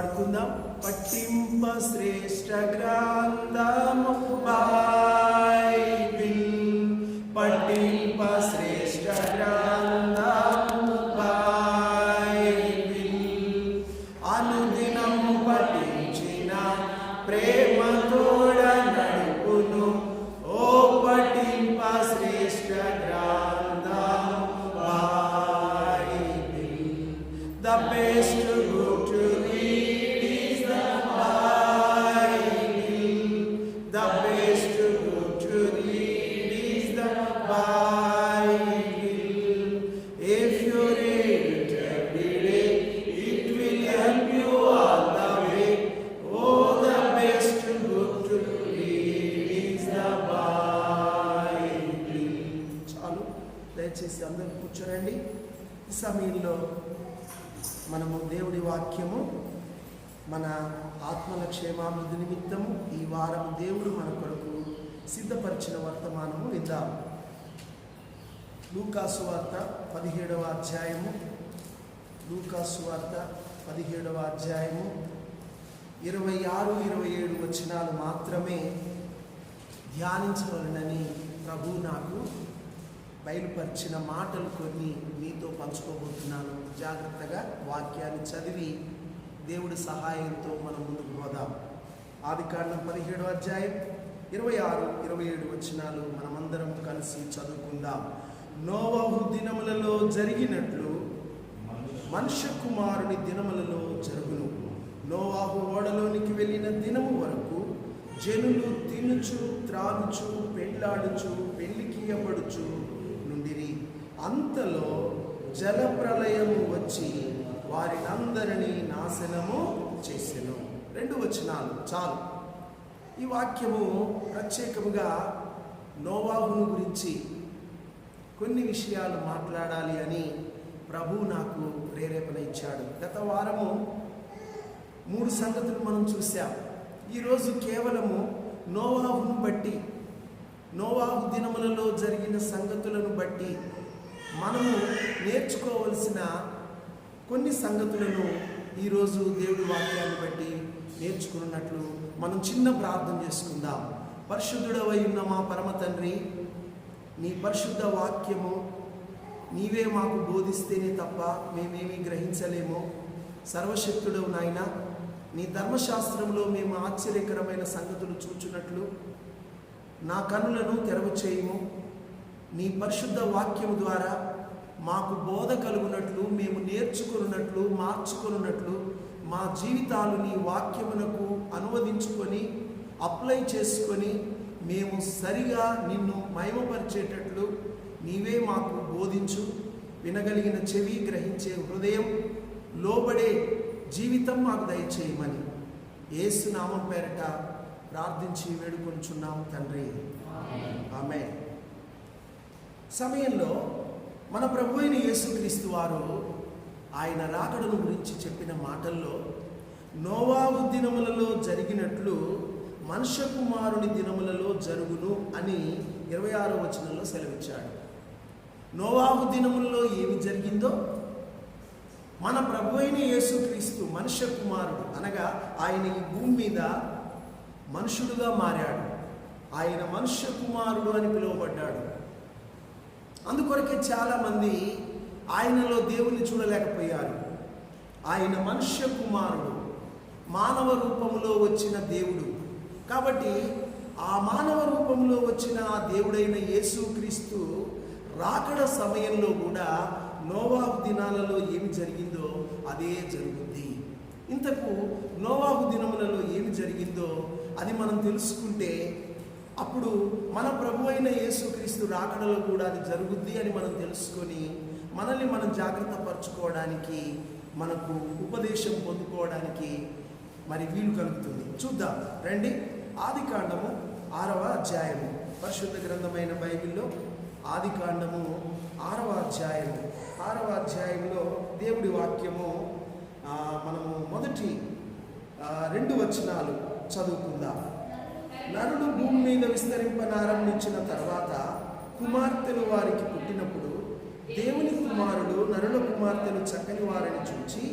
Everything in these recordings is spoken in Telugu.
పాడుకుందాం. పట్టింప శ్రేష్ఠ గ్రంథము బైబిల్, పట్టింప శ్రేష్ఠ గ్రంథము బైబిల్, అనుదినము పఠించిన ప్రేమతోడ నడుపును. ఓ పట్టింప శ్రేష్ఠ గ్రంథము Bible. The best book to read is the Bible. The best book to read is the Bible. If you read it every day, it will help you all the way. Oh, the best book to read is the Bible. చాలు, దయచేసి అందరూ కూర్చోరండి. ఈ సమయంలో మనము దేవుడి వాక్యము, మన ఆత్మల క్షేమాభివృద్ధి నిమిత్తము ఈ వారం దేవుడు మన కొరకు సిద్ధపరిచిన వర్తమానము విందాం. లూకాసు వార్త 17వ అధ్యాయము, లూకాసు వార్త 17వ అధ్యాయము 26-27 వచనాలు మాత్రమే ధ్యానించవలనని ప్రభు నాకు బయలుపరిచిన మాటలు కొన్ని మీతో పంచుకోబోతున్నాను. జాగ్రత్తగా వాక్యాన్ని చదివి దేవుడి సహాయంతో మనం ముందుకు పోదాం. ఆదికాండం 17వ అధ్యాయం 26-27 వచనాలు మనమందరం కలిసి చదువుకుందాం. నోవహు దినములలో జరిగినట్లు మనుష్య కుమారుని దినములలో జరుగును. నోవహు ఓడలోనికి వెళ్ళిన దినము వరకు జనులు తినుచు త్రాగుచు పెండ్లాడుచు పెళ్లికి ఇయ్యబడుచు నుండిరి. అంతలో జల ప్రళయము వచ్చి వారినందరినీ నాశనము చేసెను. 2 వచనాలు చాలు. ఈ వాక్యము ప్రత్యేకముగా నోవాహును గురించి కొన్ని విషయాలు మాట్లాడాలి అని ప్రభు నాకు ప్రేరేపణ ఇచ్చాడు. గత వారము 3 సంగతులు మనం చూసాం. ఈరోజు కేవలము నోవాహును బట్టి, నోవాహు దినములలో జరిగిన సంగతులను బట్టి మనము నేర్చుకోవలసిన కొన్ని సంగతులను ఈరోజు దేవుడి వాక్యాన్ని బట్టి నేర్చుకున్నట్లు మనం చిన్న ప్రార్థన చేసుకుందాం. పరిశుద్ధుడవై ఉన్న మా పరమ తండ్రి, నీ పరిశుద్ధ వాక్యము నీవే మాకు బోధిస్తేనే తప్ప మేమేమీ గ్రహించలేము. సర్వశక్తుడవు నాయన, నీ ధర్మశాస్త్రంలో మేము ఆశ్చర్యకరమైన సంగతులు చూచున్నట్లు నా కన్నులను తెరవ చేయుము. నీ పరిశుద్ధ వాక్యము ద్వారా మాకు బోధ కలుగునట్లు, మేము నేర్చుకున్నట్లు, మార్చుకున్నట్లు, మా జీవితాలు నీ వాక్యమునకు అనువదించుకొని అప్లై చేసుకొని మేము సరిగా నిన్ను మహిమపరిచేటట్లు నీవే మాకు బోధించు. వినగలిగిన చెవి, గ్రహించే హృదయం, లోబడే జీవితం మాకు దయచేయమని యేసు నామం పేరట ప్రార్థించి వేడుకొంచున్నాం తండ్రి, ఆమేన్. సమయంలో మన ప్రభు అయిన యేసుక్రీస్తు వారు ఆయన రాకడను గురించి చెప్పిన మాటల్లో నోవాహు దినములలో జరిగినట్లు మనుష్య కుమారుని దినములలో జరుగును అని 26వ వచనంలో సెలవిచ్చాడు. నోవాహు దినములలో ఏమి జరిగిందో మన ప్రభు అయిన యేసుక్రీస్తు మనుష్య కుమారుడు అనగా ఆయన ఈ భూమి మీద మనుషుడుగా మారాడు. ఆయన మనుష్య కుమారుడు అని పిలువబడ్డాడు. అందుకొరకే చాలామంది ఆయనలో దేవుని చూడలేకపోయారు. ఆయన మనుష్య కుమారుడు, మానవ రూపంలో వచ్చిన దేవుడు. కాబట్టి ఆ మానవ రూపంలో వచ్చిన ఆ దేవుడైన యేసుక్రీస్తు రాకడ సమయంలో కూడా నోవాహు దినాలలో ఏమి జరిగిందో అదే జరుగుద్ది. ఇంతకు నోవాహు దినములలో ఏమి జరిగిందో అది మనం తెలుసుకుంటే అప్పుడు మన ప్రభు అయిన యేసుక్రీస్తు రాకడలో కూడా అది జరుగుద్ది అని మనం తెలుసుకొని మనల్ని మనం జాగ్రత్త పరచుకోవడానికి, మనకు ఉపదేశం పొందుకోవడానికి మరి వీలు కలుగుతుంది. చూద్దాం రండి. ఆదికాండము 6వ అధ్యాయము, పరిశుద్ధ గ్రంథమైన బైబిల్లో ఆదికాండము 6వ అధ్యాయము, 6వ అధ్యాయంలో దేవుడి వాక్యము మనము మొదటి 2 వచనాలు చదువుకుందాం. నరుడు భూమి మీద విస్తరింపనారంభించిన తర్వాత కుమార్తెలు వారికి పుట్టినప్పుడు దేవుని కుమారుడు నరుల కుమార్తెలు చక్కని వారిని చూచి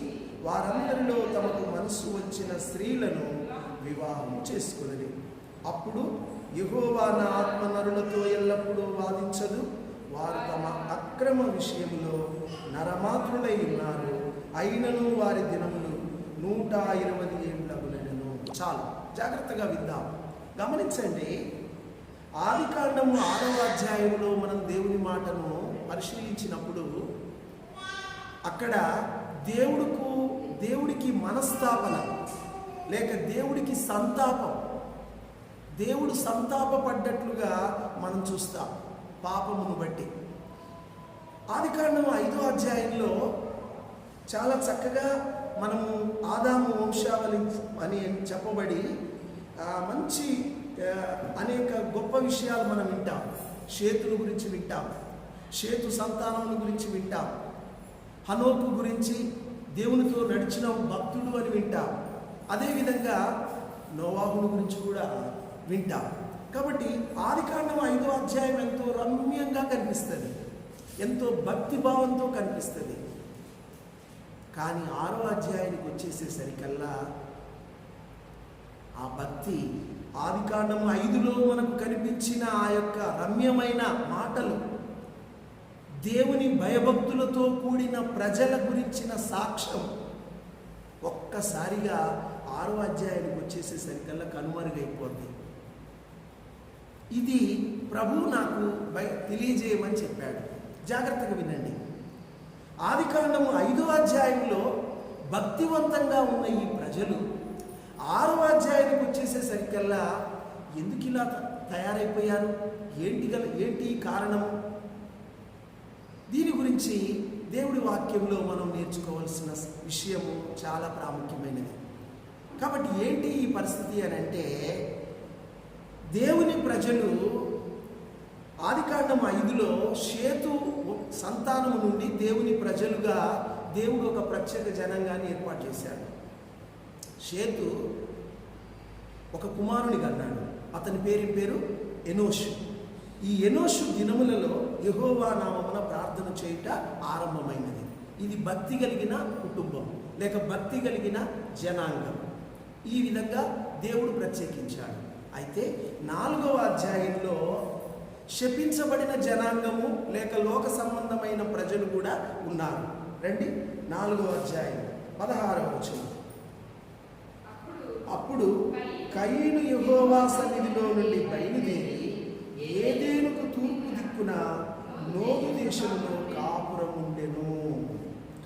వారందరిలో తమకు మనసు వచ్చిన స్త్రీలను వివాహం చేసుకుని. అప్పుడు యెహోవా నా ఆత్మ నరులతో ఎల్లప్పుడూ వాదించదు, వారు తమ అక్రమ విషయంలో నరమాత్రులై ఉన్నారు, అయినను వారి దినములు 120 ఏళ్ళగునెను. చాలు, జాగ్రత్తగా విందాం. గమనించండి, ఆదికాండము 6వ అధ్యాయంలో మనం దేవుని మాటను పరిశీలించినప్పుడు అక్కడ దేవుడికి మనస్తాపన లేక దేవుడికి సంతాపం, దేవుడు సంతాపపడ్డట్లుగా మనం చూస్తాం పాపమును బట్టి. ఆదికాండం 5వ అధ్యాయంలో చాలా చక్కగా మనము ఆదాము వంశావళి అని చెప్పబడి మంచి అనేక గొప్ప విషయాలు మనం వింటాం. షేతుల గురించి వింటాం, షేతు సంతానముల గురించి వింటాం, హనోకు గురించి, దేవునితో నడిచిన భక్తుడు అని వింటాం. అదేవిధంగా నోవాహుని గురించి కూడా వింటాం. కాబట్టి ఆదికాండం 5వ అధ్యాయం ఎంతో రమ్యంగా కనిపిస్తుంది, ఎంతో భక్తిభావంతో కనిపిస్తుంది. కానీ 6వ అధ్యాయానికి వచ్చేసేసరికల్లా ఆ భక్తి ఆదికాండం 5లో మనకు కనిపించిన ఆ యొక్క రమ్యమైన మాటలు, దేవుని భయభక్తులతో కూడిన ప్రజల గురించిన సాక్ష్యం ఒక్కసారిగా 6వ అధ్యాయానికి వచ్చేసేసరికల్లా కనుమరుగైపోద్ది. ఇది ప్రభువు నాకు తెలియజేయమని చెప్పాడు. జాగ్రత్తగా వినండి. ఆదికాండము 5వ అధ్యాయంలో భక్తివంతంగా ఉన్న ఈ ప్రజలు 6వ అధ్యాయానికి వచ్చేసేసరికల్లా ఎందుకు ఇలా తయారైపోయారు? ఏంటి కారణం? దీని గురించి దేవుడి వాక్యంలో మనం నేర్చుకోవాల్సిన విషయము చాలా ప్రాముఖ్యమైనది. కాబట్టి ఏంటి ఈ పరిస్థితి అని అంటే, దేవుని ప్రజలు ఆదికాండం 5లో షేతు సంతానము నుండి దేవుని ప్రజలుగా దేవుడు ఒక ప్రత్యేక జనాంగాన్ని ఏర్పాటు చేశాడు. షేతు ఒక కుమారుని కన్నాడు. అతని పేరు ఎనోషు. ఈ ఎనోషు దినములలో యెహోవా నామమున ప్రార్థన చేయుట ఆరంభమైనది. ఇది భక్తి కలిగిన కుటుంబం లేక భక్తి కలిగిన జనాంగం. ఈ విధంగా దేవుడు ప్రత్యేకించాడు. అయితే 4వ అధ్యాయంలో శపించబడిన జనాంగము లేక లోక సంబంధమైన ప్రజలు కూడా ఉన్నారు. రండి, 4వ అధ్యాయం 16వ వచనం. అప్పుడు కయీను యెహోవా సన్నిధిలో నుండి బయలుదేరి ఏదేనుకు తూర్పు దిక్కున నోదు దేశంలో కాపురం ఉండెను.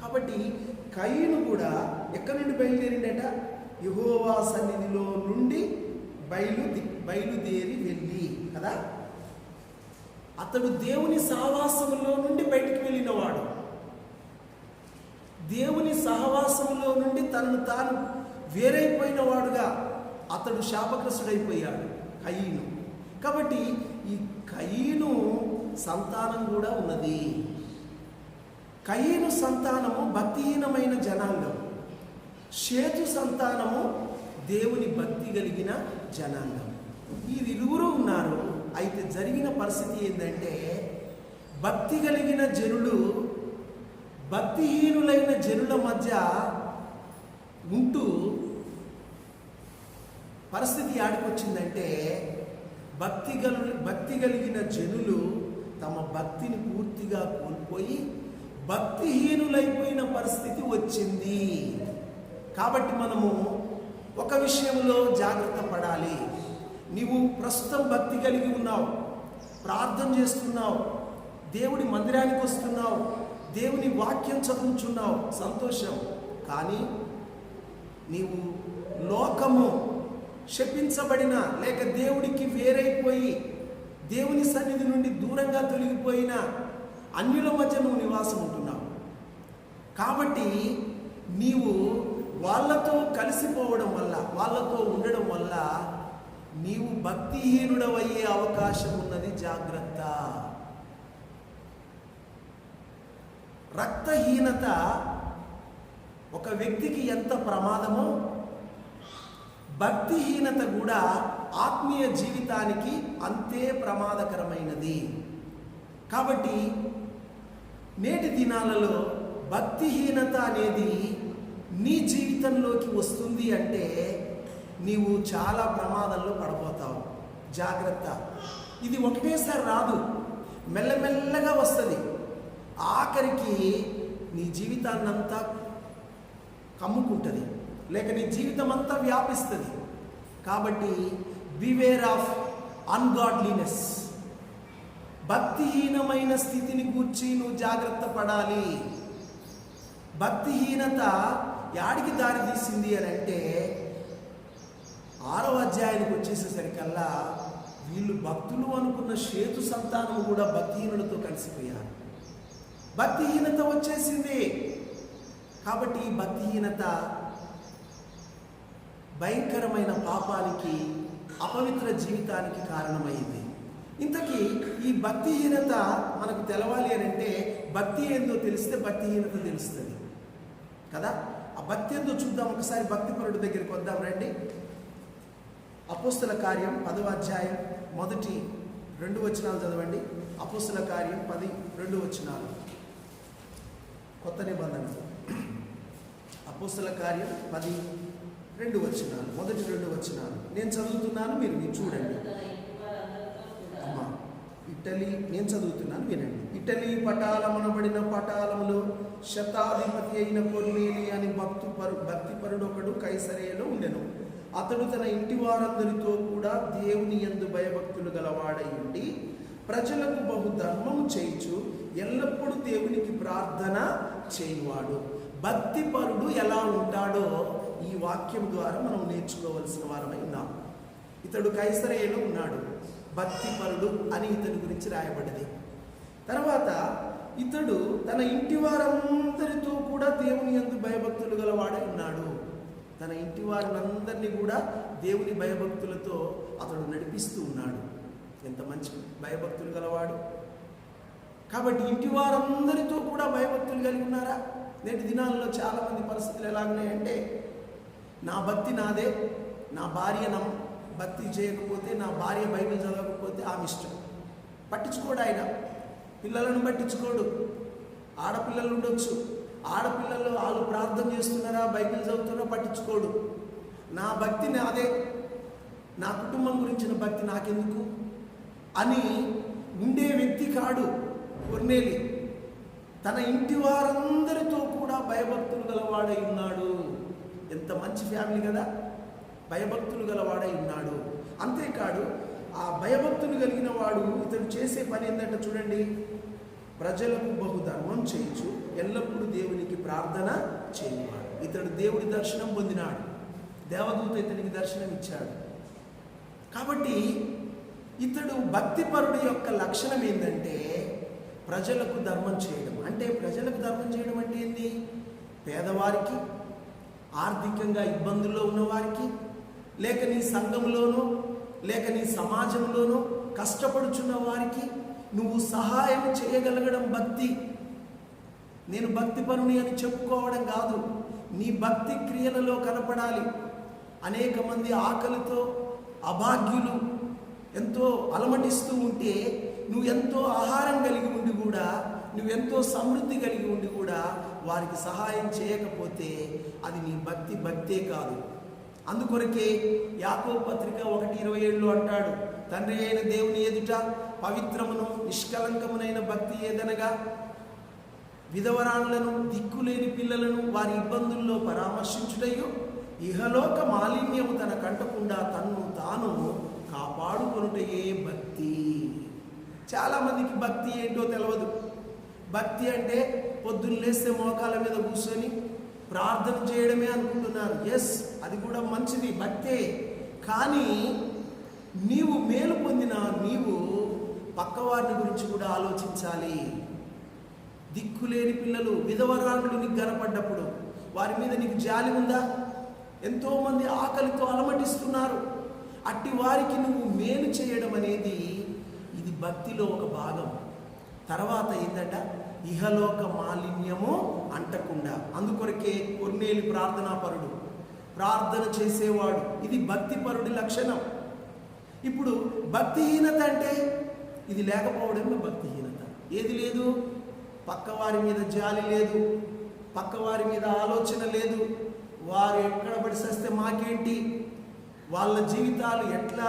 కాబట్టి కయీను కూడా ఎక్కడి నుండి బయలుదేరిండట? యెహోవా సన్నిధిలో నుండి బయలుదేరి వెళ్ళి కదా. అతడు దేవుని సహవాసములో నుండి బయటికి వెళ్ళినవాడు. దేవుని సహవాసములో నుండి తనను తాను వేరైపోయిన వాడుగా అతడు శాపగ్రస్తుడైపోయాడు కయీను. కాబట్టి ఈ కయీను సంతానం కూడా ఉన్నది. కయీను సంతానము భక్తిహీనమైన జనాంగం, షేతు సంతానము దేవుని భక్తి కలిగిన జనాంగం. వీరిరువురు ఉన్నారు. అయితే జరిగిన పరిస్థితి ఏంటంటే, భక్తి కలిగిన జనులు భక్తిహీనులైన జనుల మధ్య ఉంటూ పరిస్థితి ఆడికొచ్చిందంటే, భక్తి కలిగిన జనులు తమ భక్తిని పూర్తిగా కోల్పోయి భక్తిహీనులైపోయిన పరిస్థితి వచ్చింది. కాబట్టి మనము ఒక విషయంలో జాగ్రత్త పడాలి. నీవు ప్రస్తుతం భక్తి కలిగి ఉన్నావు, ప్రార్థన చేస్తున్నావు, దేవుడి మందిరానికి వస్తున్నావు, దేవుని వాక్యం చదువుచున్నావు, సంతోషం. కానీ నీవు లోకము శపించబడిన లేక దేవుడికి వేరైపోయి దేవుని సన్నిధి నుండి దూరంగా తొలగిపోయిన అన్యుల మధ్య నువ్వు నివాసం ఉంటున్నావు. కాబట్టి నీవు వాళ్ళతో కలిసిపోవడం వల్ల, వాళ్ళతో ఉండడం వల్ల నీవు భక్తిహీనుడవయ్యే అవకాశం ఉన్నది. జాగ్రత్త. రక్తహీనత ఒక వ్యక్తికి ఎంత ప్రమాదమో, భక్తిహీనత కూడా ఆత్మీయ జీవితానికి అంతే ప్రమాదకరమైనది. కాబట్టి నేటి దినాలలో భక్తిహీనత అనేది నీ జీవితంలోకి వస్తుంది అంటే నీవు చాలా ప్రమాదంలో పడిపోతావు. జాగ్రత్త. ఇది ఒకటేసారి రాదు, మెల్లమెల్లగా వస్తుంది. ఆఖరికి నీ జీవితాన్నంతా కమ్ముకుంటుంది, లేక నీ జీవితం అంతా వ్యాపిస్తుంది. కాబట్టి బివేర్ ఆఫ్ అన్గాడ్లీనెస్. భక్తిహీనమైన స్థితిని గూర్చి నువ్వు జాగ్రత్త పడాలి. భక్తిహీనత యాడికి దారి తీసింది అని అంటే 6వ అధ్యాయానికి వచ్చేసేసరికల్లా వీళ్ళు భక్తులు అనుకున్న షేతు సంతానం కూడా భక్తిహీనులతో కలిసిపోయారు. భక్తిహీనత వచ్చేసింది. కాబట్టి ఈ భక్తిహీనత భయంకరమైన పాపానికి, అపవిత్ర జీవితానికి కారణమైంది. ఇంతకీ ఈ భక్తిహీనత మనకు తెలవాలి అని అంటే భక్తి ఏందో తెలిస్తే భక్తిహీనత తెలుస్తుంది కదా. ఆ భక్తి ఏందో చూద్దాం ఒకసారి. భక్తిపరుడు దగ్గరికి వద్దాం రండి. అపోస్తల కార్యం 10వ అధ్యాయం మొదటి 2 వచనాలు చదవండి. అపోస్తల కార్యం 10, 2 వచనాలు. కొత్త నిబంధన. అపోస్తల కార్యం 10, 2 వచనాలు. మొదటి 2 వచనాలు నేను చదువుతున్నాను, మీరు చూడండి. అమ్మా ఇటలీ, నేను చదువుతున్నాను వినండి. ఇటలీ పటాలమనబడిన పటాలములో శతాధిపతి అయిన కొర్నేలి అని భక్తిపరుడు ఒకడు కైసరేయలో ఉండెను. అతడు తన ఇంటి వారందరితో కూడా దేవుని యందు భయభక్తులు గలవాడై ఉండి ప్రజలకు బహు ధర్మము చేయించు ఎల్లప్పుడూ దేవునికి ప్రార్థన చేయువాడు. భక్తిపరుడు ఎలా ఉంటాడో ఈ వాక్యం ద్వారా మనం నేర్చుకోవలసిన వారమై ఉన్నాం. ఇతడు కైసరేయలో ఉన్నాడు. భక్తిపరుడు అని ఇతని గురించి రాయబడ్డది. తర్వాత ఇతడు తన ఇంటి వారందరితో కూడా దేవుని యందు భయభక్తులు గలవాడై ఉన్నాడు. తన ఇంటి వారినందరినీ కూడా దేవుని భయభక్తులతో అతడు నడిపిస్తూ ఉన్నాడు. ఎంత మంచి భయభక్తులు గలవాడు. కాబట్టి ఇంటి వారందరితో కూడా భయభక్తులు కలిగి ఉన్నారా? నేటి దినాల్లో చాలామంది పరిస్థితులు ఎలాగున్నాయంటే, నా భక్తి నాదే, నా భార్య భక్తి చేయకపోతే, నా భార్య బైబిల్ చదవకపోతే ఆమె ఇష్టం. పట్టించుకోడు ఆయన. పిల్లలను పట్టించుకోడు. ఆడపిల్లలు ఉండొచ్చు, ఆడపిల్లలు వాళ్ళు ప్రార్థన చేస్తున్నారా, బైబిల్ చదువుతున్నారా పట్టించుకోడు. నా భక్తి నాదే, నా కుటుంబం గురించిన భక్తి నాకెందుకు అని ఉండే వ్యక్తి కాడు కొర్నేలి. తన ఇంటి వారందరితో కూడా భయభక్తులు గలవాడై ఉన్నాడు. ఎంత మంచి ఫ్యామిలీ కదా. భయభక్తులు గలవాడై ఉన్నాడు. అంతేకాదు, ఆ భయభక్తులు కలిగిన వాడు ఇతడు చేసే పని ఏంటంటే చూడండి, ప్రజలకు బహుధర్మం చేయించు ఎల్లప్పుడూ దేవునికి ప్రార్థన చేయవాడు. ఇతడు దేవుడి దర్శనం పొందినాడు. దేవదూత ఇతనికి దర్శనం ఇచ్చాడు. కాబట్టి ఇతడు భక్తిపరుడు యొక్క లక్షణం ఏంటంటే ప్రజలకు ధర్మం చేయడం. అంటే ప్రజలకు ధర్మం చేయడం అంటే ఏంటి? పేదవారికి, ఆర్థికంగా ఇబ్బందుల్లో ఉన్నవారికి, లేక నీ సంఘంలోనో లేక నీ సమాజంలోనో కష్టపడుచున్న వారికి నువ్వు సహాయం చేయగలగడం భక్తి. నేను భక్తిపరుని అని చెప్పుకోవడం కాదు, నీ భక్తి క్రియలలో కనపడాలి. అనేక మంది ఆకలితో అభాగ్యులు ఎంతో అలమటిస్తూ ఉంటే నువ్వు ఎంతో ఆహారం కలిగి ఉండి కూడా, నువ్వెంతో సమృద్ధి కలిగి ఉండి కూడా వారికి సహాయం చేయకపోతే అది నీ భక్తే కాదు. అందుకొరకే యాకోబు పత్రిక 1:27 అంటాడు, తండ్రి అయిన దేవుని ఎదుట పవిత్రమును నిష్కలంకమునైన భక్తి ఏదనగా విధవరాణులను, దిక్కులేని పిల్లలను వారి ఇబ్బందుల్లో పరామర్శించుటయు ఇహలోక మాలిన్యము తన కంటకుండా తన్ను తాను కాపాడుకొనుటయే భక్తి. చాలామందికి భక్తి ఏంటో తెలియదు. భక్తి అంటే పొద్దున్న లేస్తే మోకాల మీద కూర్చొని ప్రార్థన చేయడమే అనుకుంటున్నారు. ఎస్, అది కూడా మంచిది, భక్తే. కానీ నీవు మేలు పొందిన నీవు పక్కవారిని గురించి కూడా ఆలోచించాలి. దిక్కులేని పిల్లలు, విధవరాణులు నీకు కనపడ్డప్పుడు వారి మీద నీకు జాలి ఉందా? ఎంతోమంది ఆకలితో అలమటిస్తున్నారు. అట్టి వారికి నువ్వు మేలు చేయడం అనేది ఇది భక్తిలో ఒక భాగం. తర్వాత ఏంటంట, ఇహలోక మాలిన్యము అంటకుండా. అందుకొరకే కొర్నేలి ప్రార్థనాపరుడు, ప్రార్థన చేసేవాడు. ఇది భక్తిపరుడి లక్షణం. ఇప్పుడు భక్తిహీనత అంటే ఇది లేకపోవడమే భక్తిహీనత. ఏది లేదు? పక్కవారి మీద జాలి లేదు, పక్కవారి మీద ఆలోచన లేదు. వారు ఎక్కడ పడి సస్తే మాకేంటి, వాళ్ళ జీవితాలు ఎట్లా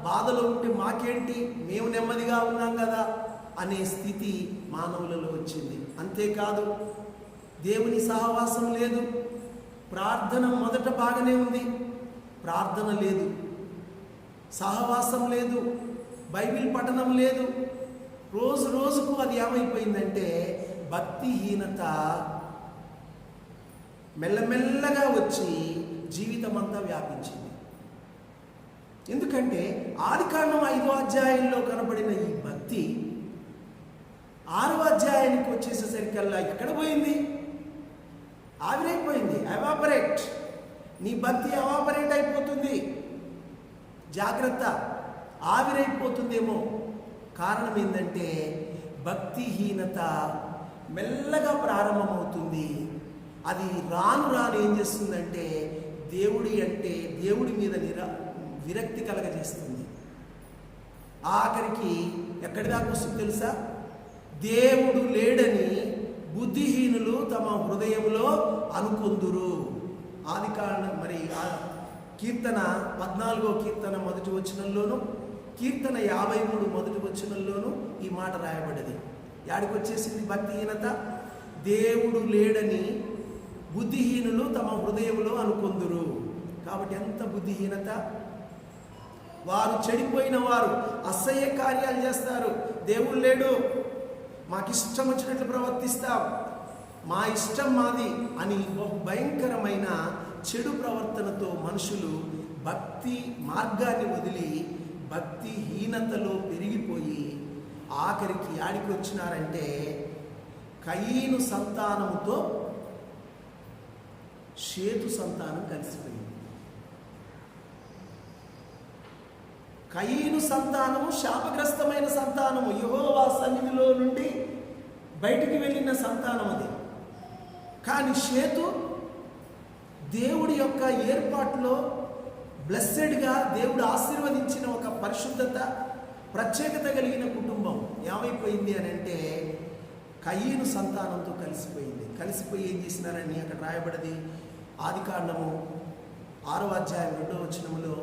బాధలో ఉంటే మాకేంటి, మేము నెమ్మదిగా ఉన్నాం కదా అనే స్థితి మానవులలో వచ్చింది. అంతేకాదు, దేవుని సహవాసం లేదు. ప్రార్థన మొదట బాగానే ఉంది, ప్రార్థన లేదు, సహవాసం లేదు, బైబిల్ పఠనం లేదు. రోజు రోజుకు అది ఏమైపోయిందంటే భక్తిహీనత మెల్లమెల్లగా వచ్చి జీవితం అంతా వ్యాపించింది. ఎందుకంటే ఆదికాండం 5వ అధ్యాయంలో కనబడిన ఈ భక్తి 6వ అధ్యాయానికి వచ్చేసేసరికల్లా ఎక్కడ పోయింది? ఆవిరైపోయింది. ఎవాపరేట్. నీ భక్తి ఎవాపరేట్ అయిపోతుంది. జాగ్రత్త, ఆవిరైపోతుందేమో. కారణం ఏంటంటే భక్తిహీనత మెల్లగా ప్రారంభమవుతుంది. అది రాను రాను ఏం చేస్తుందంటే దేవుడి మీద విరక్తి కలగజేస్తుంది. ఆఖరికి ఎక్కడి దాకా వస్తుంది తెలుసా? దేవుడు లేడని బుద్ధిహీనులు తమ హృదయంలో అనుకొందురు. ఆదికాండం కీర్తన 14వ కీర్తన మొదటి వచనంలోను, కీర్తన 53 మొదటి వచనంలోను ఈ మాట రాయబడ్డది. యాడికి వచ్చేసింది భక్తిహీనత? దేవుడు లేడని బుద్ధిహీనులు తమ హృదయంలో అనుకొందురు. కాబట్టి ఎంత బుద్ధిహీనత! వారు చెడిపోయిన వారు అసహ్య కార్యాలు చేస్తారు. దేవుడు లేడు, మాకు ఇష్టం వచ్చినట్లు ప్రవర్తిస్తాం, మా ఇష్టం మాది అని భయంకరమైన చెడు ప్రవర్తనతో మనుషులు భక్తి మార్గాన్ని వదిలి భక్తిహీనతలో పెరిగిపోయి ఆఖరికి ఆడికి వచ్చినారంటే కయీను సంతానముతో షేతు సంతానం కలిసిపోయింది. కయీను సంతానము శాపగ్రస్తమైన సంతానము, యెహోవా సన్నిధిలో నుండి బయటికి వెళ్ళిన సంతానం అది. కానీ షేతు దేవుడి యొక్క ఏర్పాటులో బ్లెస్సెడ్గా దేవుడు ఆశీర్వదించిన ఒక పరిశుద్ధత, ప్రత్యేకత కలిగిన కుటుంబం ఏమైపోయింది అని అంటే కయీను సంతానంతో కలిసిపోయింది. కలిసిపోయి ఏం చేసినారని అక్కడ రాయబడింది. ఆదికాండము 6వ అధ్యాయం 2వ వచనములో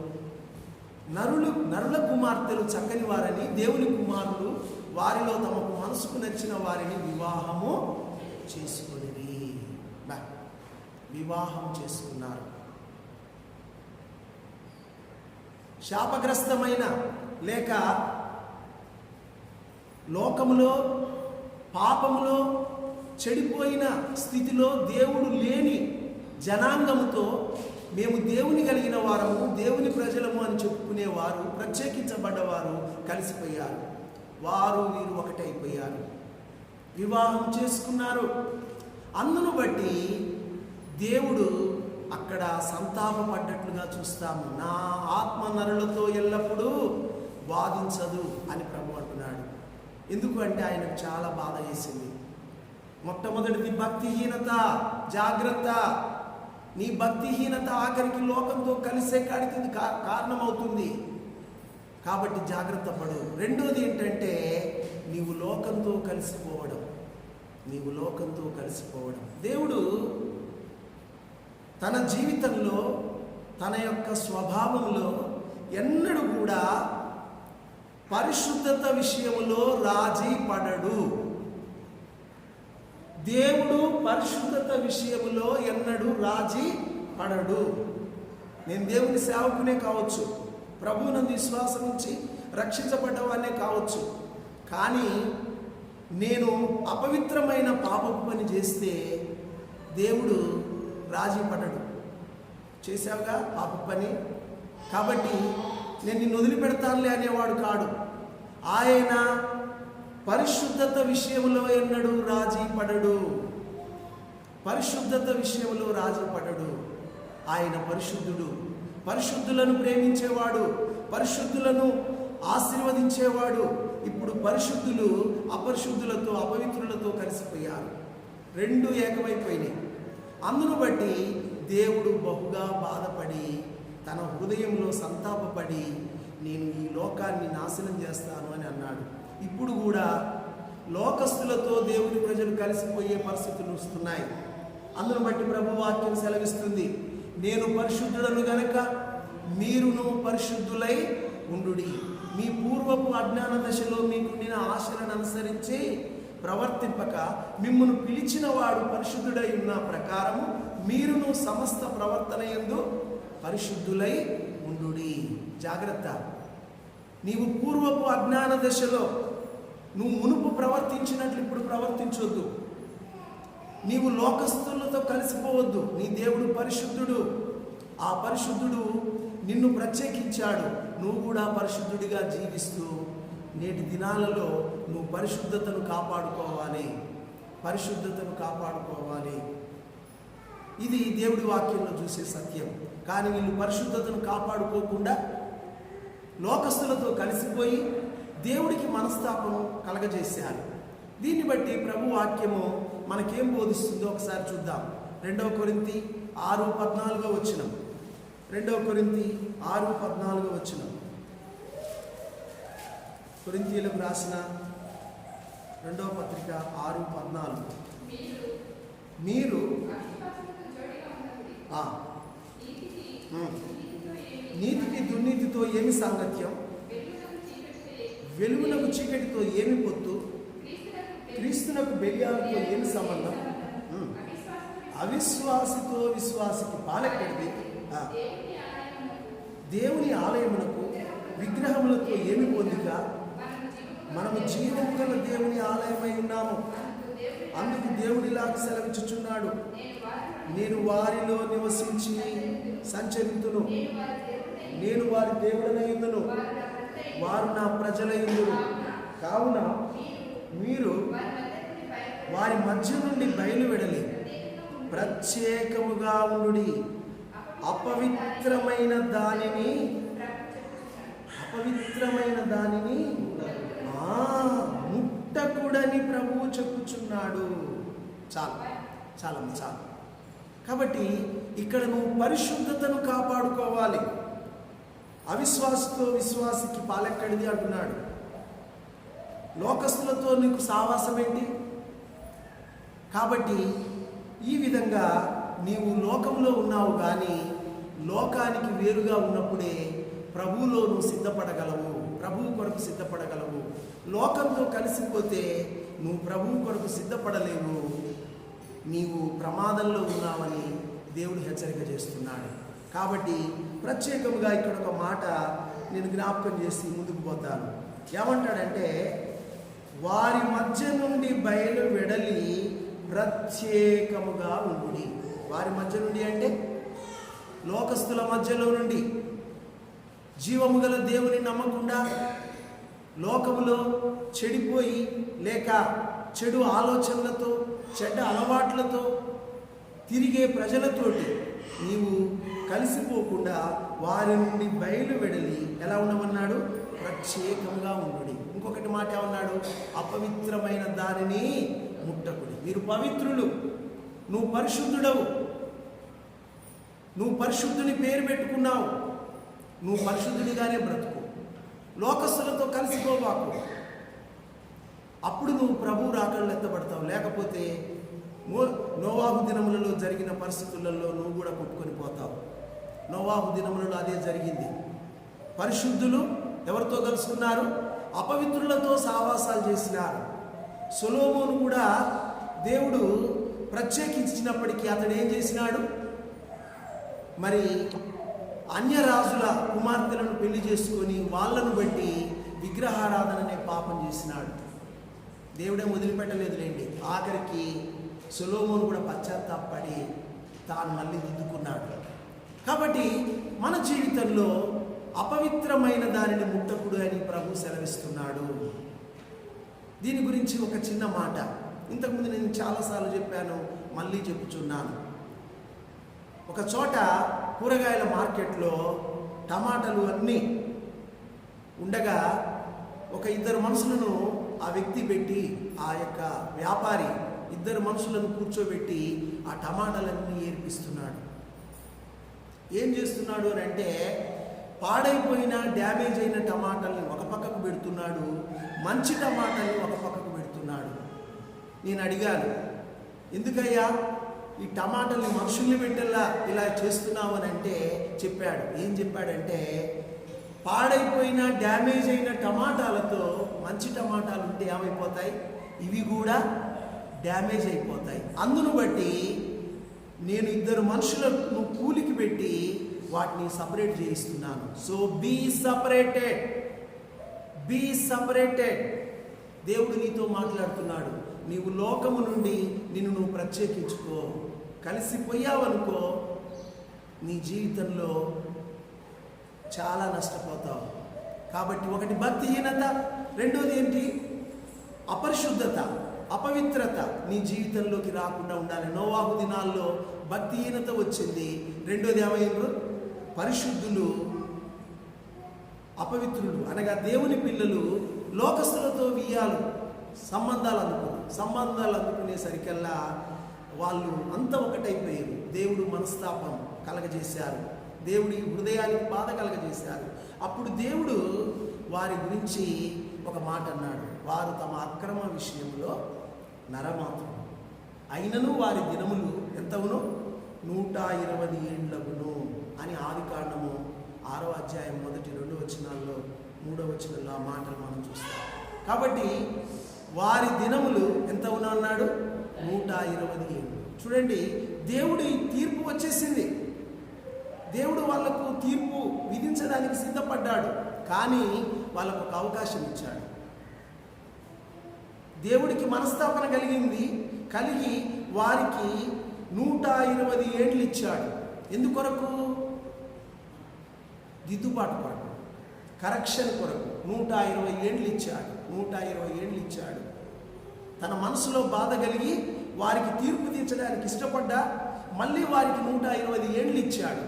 నరుల కుమార్తెలు చక్కని వారని దేవుని కుమారులు వారిలో తమకు మనసుకు నచ్చిన వారిని వివాహము చేసుకున్నారు. శాపగ్రస్తమైన లేక లోకములో పాపములో చెడిపోయిన స్థితిలో దేవుడు లేని జనాంగముతో మేము దేవుని కలిగిన వారము, దేవుని ప్రజలము అని చెప్పుకునేవారు, ప్రత్యేకించబడ్డవారు కలిసిపోయారు. వారు వీరు ఒకటైపోయారు, వివాహం చేసుకున్నారు. అందును బట్టి దేవుడు అక్కడ సంతాపపడ్డట్లుగా చూస్తాము. నా ఆత్మ నరులతో ఎల్లప్పుడూ వాదించదు అని ప్రభు అంటున్నాడు. ఎందుకు అంటే ఆయనకు చాలా బాధ వేసింది. మొట్టమొదటిది భక్తిహీనత. జాగ్రత్త, నీ భక్తిహీనత ఆఖరికి లోకంతో కలిసే కాడికి కారణమవుతుంది. కాబట్టి జాగ్రత్త పడు. రెండోది ఏంటంటే నీవు లోకంతో కలిసిపోవడం. దేవుడు తన జీవితంలో తన యొక్క స్వభావంలో ఎన్నడూ కూడా పరిశుద్ధత విషయంలో రాజీ పడడు. దేవుడు పరిశుద్ధత విషయంలో ఎన్నడూ రాజీ పడడు. నేను దేవుని సేవకునే కావచ్చు, ప్రభువునందు విశ్వాసం ఉంచి రక్షించబడ్డవానే కావచ్చు, కానీ నేను అపవిత్రమైన పాపపు పని చేస్తే దేవుడు రాజీ పడడు. చేశావుగా పాప పని, కాబట్టి నేను నిన్ను వదిలిపెడతానులే అనేవాడు కాడు. ఆయన పరిశుద్ధత విషయంలో ఎన్నడూ రాజీ పడడు. ఆయన పరిశుద్ధుడు, పరిశుద్ధులను ప్రేమించేవాడు, పరిశుద్ధులను ఆశీర్వదించేవాడు. ఇప్పుడు పరిశుద్ధులు అపరిశుద్ధులతో, అపవిత్రులతో కలిసిపోయారు. రెండు ఏకమైపోయినాయి. అందును బట్టి దేవుడు బహుగా బాధపడి తన హృదయంలో సంతాపపడి నేను ఈ లోకాన్ని నాశనం చేస్తాను అని అన్నాడు. ఇప్పుడు కూడా లోకస్తులతో దేవుని ప్రజలు కలిసిపోయే పరిస్థితులు వస్తున్నాయి. అందును బట్టి ప్రభు వాక్యం సెలవిస్తుంది, నేను పరిశుద్ధుడను గనక మీరును పరిశుద్ధులై ఉండుడి. మీ పూర్వపు అజ్ఞాన దశలో మీకుండిన ఆశలను అనుసరించి ప్రవర్తింపక మిమ్మును పిలిచిన వాడు పరిశుద్ధుడై ఉన్న ప్రకారము మీరును సమస్త ప్రవర్తన యందు పరిశుద్ధులై ఉండుడి. జాగ్రత్త, నీవు పూర్వపు అజ్ఞాన దశలో నువ్వు మునుపు ప్రవర్తించినట్లు ఇప్పుడు ప్రవర్తించొద్దు. నీవు లోకస్తులతో కలిసిపోవద్దు. నీ దేవుడు పరిశుద్ధుడు. ఆ పరిశుద్ధుడు నిన్ను ప్రత్యేకించాడు. నువ్వు కూడా పరిశుద్ధుడిగా జీవిస్తూ నేటి దినాలలో నువ్వు పరిశుద్ధతను కాపాడుకోవాలి. పరిశుద్ధతను కాపాడుకోవాలి. ఇది దేవుడి వాక్యంలో చూసే సత్యం. కానీ వీళ్ళు పరిశుద్ధతను కాపాడుకోకుండా లోకస్తులతో కలిసిపోయి దేవుడికి మనస్తాపం కలగజేశారు. దీన్ని బట్టి ప్రభు వాక్యము మనకేం బోధిస్తుందో ఒకసారి చూద్దాం. 2 కొరింథీ 6:14 వచనం. 2 కొరింథీ 6:14 వచనం. కొరింథీయులకు రాసిన 2వ పత్రిక 6:14. మీరు నీతికి దుర్నీతితో ఏమి సాంగత్యం, వెలుగునకు చీకటితో ఏమి పొత్తు, క్రీస్తునకు బెలియాలతో ఏమి సంబంధం, అవిశ్వాసితో విశ్వాసికి పాలెక్కడిది, దేవుని ఆలయమునకు విగ్రహములతో ఏమి పొందిక, మనము జీవము గల దేవుని ఆలయమై ఉన్నాము. అందుకు దేవుడిలా సెలవిచ్చుచున్నాడు, నేను వారిలో నివసించి సంచరింతును, నేను వారి దేవుడనయుందును, వారు నా ప్రజలయుందురు. కావున మీరు వారి మధ్య నుండి బయలువెడలి ప్రత్యేకముగా ఉండుడి, అపవిత్రమైన దానిని ముట్టకుడని ప్రభువు చెప్పుచున్నాడు. చాలు. కాబట్టి ఇక్కడ నువ్వు పరిశుద్ధతను కాపాడుకోవాలి. అవిశ్వాసతో విశ్వాసికి పాలెక్కడిది అంటున్నాడు. లోకస్తులతో నీకు సావాసం ఏంటి? కాబట్టి ఈ విధంగా నీవు లోకంలో ఉన్నావు, కానీ లోకానికి వేరుగా ఉన్నప్పుడే ప్రభువులో నువ్వు సిద్ధపడగలవు, ప్రభువు కొరకు సిద్ధపడగలవు. లోకంతో కలిసిపోతే నువ్వు ప్రభువు కొరకు సిద్ధపడలేవు, నీవు ప్రమాదంలో ఉన్నావని దేవుడు హెచ్చరిక చేస్తున్నాడు. కాబట్టి ప్రత్యేకంగా ఇక్కడ ఒక మాట నేను జ్ఞాపకం చేసి ముందుకు పోతాను. ఏమంటాడంటే, వారి మధ్య నుండి బయలు వెడలి ప్రత్యేకముగా ఉండుడి. వారి మధ్య నుండి అంటే లోకస్తుల మధ్యలో నుండి, జీవము గల దేవుని నమ్మకుండా లోకములో చెడిపోయి లేక చెడు ఆలోచనలతో చెడ్డ అలవాట్లతో తిరిగే ప్రజలతోటి నీవు కలిసిపోకుండా వారి నుండి బయలు వెడలి ఎలా ఉండమన్నాడు? ప్రత్యేకంగా ఉండుడి. ఇంకొకటి మాట ఏమన్నాడు? అపవిత్రమైన దానిని ముట్టకుడి. మీరు పవిత్రులు, నువ్వు పరిశుద్ధుడవు, నువ్వు పరిశుద్ధుని పేరు పెట్టుకున్నావు, నువ్వు పరిశుద్ధుడిగానే బ్రతుకు, లోకస్తులతో కలిసిపోబాకు. అప్పుడు నువ్వు ప్రభు రాకడలో ఎత్తబడతావు. లేకపోతే నోవాహు దినములలో జరిగిన పరిస్థితులలో నువ్వు కూడా కొట్టుకొని పోతావు. నోవాహు దినములలో అదే జరిగింది. పరిశుద్ధులు ఎవరితో కలుసుకున్నారు? అపవిత్రులతో సావాసాలు చేసినారు. సొలొమోను కూడా దేవుడు ప్రత్యేకించినప్పటికీ అతడు ఏం చేసినాడు? మరి అన్యరాజుల కుమార్తెలను పెళ్లి చేసుకొని వాళ్ళను బట్టి విగ్రహారాధన అనే పాపం చేసినాడు. దేవుడే వదిలిపెట్టలేదులేండి. ఆఖరికి సొలొమోను కూడా పశ్చాత్తాపడి తాను మళ్ళీ దిద్దుకున్నాడు. కాబట్టి మన జీవితంలో అపవిత్రమైన దానిని ముట్టకుడు అని ప్రభు సెలవిస్తున్నాడు. దీని గురించి ఒక చిన్న మాట ఇంతకుముందు నేను చాలాసార్లు చెప్పాను, మళ్ళీ చెప్పుచున్నాను. ఒక చోట కూరగాయల మార్కెట్లో టమాటాలు అన్నీ ఉండగా ఒక ఇద్దరు మనుషులను ఆ వ్యక్తి పెట్టి, ఆ యొక్క వ్యాపారి ఇద్దరు మనుషులను కూర్చోబెట్టి ఆ టమాటాలన్నీ ఏర్పిస్తున్నాడు. ఏం చేస్తున్నాడు అని అంటే, పాడైపోయిన డ్యామేజ్ అయిన టమాటాలని ఒక పక్కకు పెడుతున్నాడు, మంచి టమాటాలని ఒక పక్కకు పెడుతున్నాడు. నేను అడిగాను, ఎందుకయ్యా ఈ టమాటాలు మనుషుల్ని పెట్టేలా ఇలా చేస్తున్నావు అని అంటే చెప్పాడు. ఏం చెప్పాడంటే, పాడైపోయిన డ్యామేజ్ అయిన టమాటాలతో మంచి టమాటాలు ఉంటే ఏమైపోతాయి, ఇవి కూడా డ్యామేజ్ అయిపోతాయి. అందును బట్టి నేను 2 మనుషులను కూలికి పెట్టి వాటిని సపరేట్ చేయిస్తున్నాను. So be separated, be separated. దేవుడు నీతో మాట్లాడుతున్నాడు. నీవు లోకము నుండి నిన్ను నువ్వు ప్రత్యేకించుకో. కలిసిపోయావనుకో నీ జీవితంలో చాలా నష్టపోతావు. కాబట్టి ఒకటి భక్తిహీనత, రెండోది ఏంటి, అపరిశుద్ధత, అపవిత్రత నీ జీవితంలోకి రాకుండా ఉండాలి. నోవాహు దినాల్లో భక్తిహీనత వచ్చింది. రెండోది ఏమైంది, పరిశుద్ధులు అపవిత్రులు అనగా దేవుని పిల్లలు లోకస్తులతో వియ్యాలు సంబంధాలు అందుకునేసరికల్లా వాళ్ళు అంతా ఒకటైపోయారు. దేవుడు మనస్తాపం కలగజేశారు, దేవుడి హృదయానికి బాధ కలగజేశారు. అప్పుడు దేవుడు వారి గురించి ఒక మాట అన్నాడు, వారు తమ అక్రమ విషయంలో నరమాత్రం అయినను వారి దినములు ఎంతవును 120 ఏండ్లగును అని ఆదికాండము 6వ అధ్యాయం 1-2 వచనాల్లో 3వ వచనంలో ఆ మాటలు మనం చూస్తాం. కాబట్టి వారి దినములు ఎంత ఉన్నా అన్నాడు, 120 ఏళ్ళు. చూడండి, దేవుడి తీర్పు వచ్చేసింది. దేవుడు వాళ్లకు తీర్పు విధించడానికి సిద్ధపడ్డాడు. కానీ వాళ్ళకు ఒక అవకాశం ఇచ్చాడు. దేవుడికి మనస్తాపన కలిగి వారికి 120 ఏండ్లు ఇచ్చాడు. ఎందుకొరకు? దిద్దుబాటు కొరకు, కరెక్షన్ కొరకు 120 ఏండ్లు ఇచ్చాడు. 120 ఏండ్లు ఇచ్చాడు. తన మనసులో బాధ కలిగి వారికి తీర్పు తీర్చడానికి ఇష్టపడ్డా మళ్ళీ వారికి 120 ఏండ్లు ఇచ్చాడు.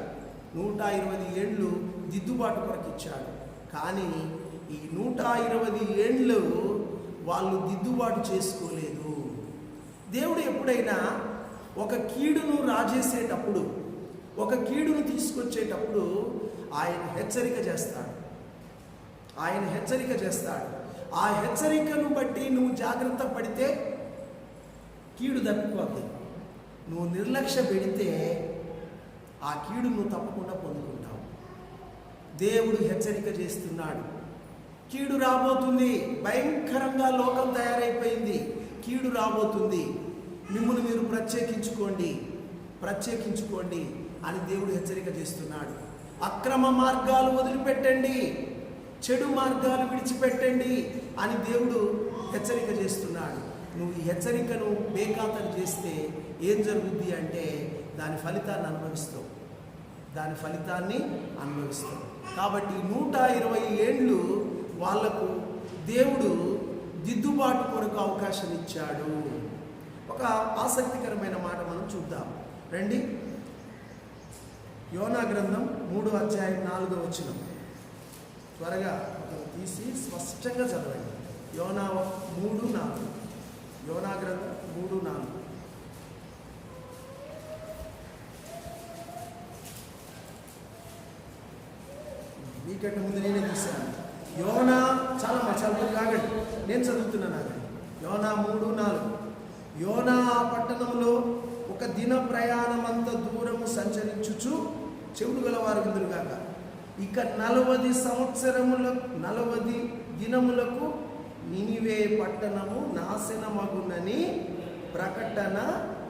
120 ఏండ్లు దిద్దుబాటు కొరకు ఇచ్చాడు. కానీ ఈ 120 ఏండ్లు వాళ్ళు దిద్దుబాటు చేసుకోలేదు. దేవుడు ఎప్పుడైనా ఒక కీడును రాజేసేటప్పుడు, ఒక కీడును తీసుకొచ్చేటప్పుడు ఆయన హెచ్చరిక చేస్తాడు. ఆ హెచ్చరికను బట్టి నువ్వు జాగ్రత్త పడితే కీడు తప్పిపోద్ది. నువ్వు నిర్లక్ష్య పెడితే ఆ కీడు నువ్వు తప్పకుండా పొందుకుంటావు. దేవుడు హెచ్చరిక చేస్తున్నాడు. కీడు రాబోతుంది, భయంకరంగా లోకం తయారైపోయింది, కీడు రాబోతుంది, మిమ్మల్ని మీరు ప్రత్యేకించుకోండి అని దేవుడు హెచ్చరిక చేస్తున్నాడు. అక్రమ మార్గాలు వదిలిపెట్టండి, చెడు మార్గాలు విడిచిపెట్టండి అని దేవుడు హెచ్చరిక చేస్తున్నాడు. నువ్వు ఈ హెచ్చరికను బేఖాతరు చేస్తే ఏం జరుగుద్ది అంటే దాని ఫలితాన్ని అనుభవిస్తావు. కాబట్టి 120 ఏండ్లు వాళ్లకు దేవుడు దిద్దుబాటు కొరకు అవకాశం ఇచ్చాడు. ఒక ఆసక్తికరమైన మాట మనం చూద్దాం రండి. యోనా గ్రంథం 3వ అధ్యాయం 4వ వచనం త్వరగా తీసి స్పష్టంగా చదవండి. యోనా 3:4, యోనా గ్రంథం 3:4. మీకంటే ముందు నేనే తీశాను. యోనా చాలా కాగండి, నేను చదువుతున్నాను. యోనా 3:4. యోనా ఆ పట్టణంలో ఒక దిన ప్రయాణమంత దూరము సంచరించుచు, చెవుడు గలవారు విందురుగాక, ఇక 40 దినములకు నినివే పట్టణము నాశనమగునని ప్రకటన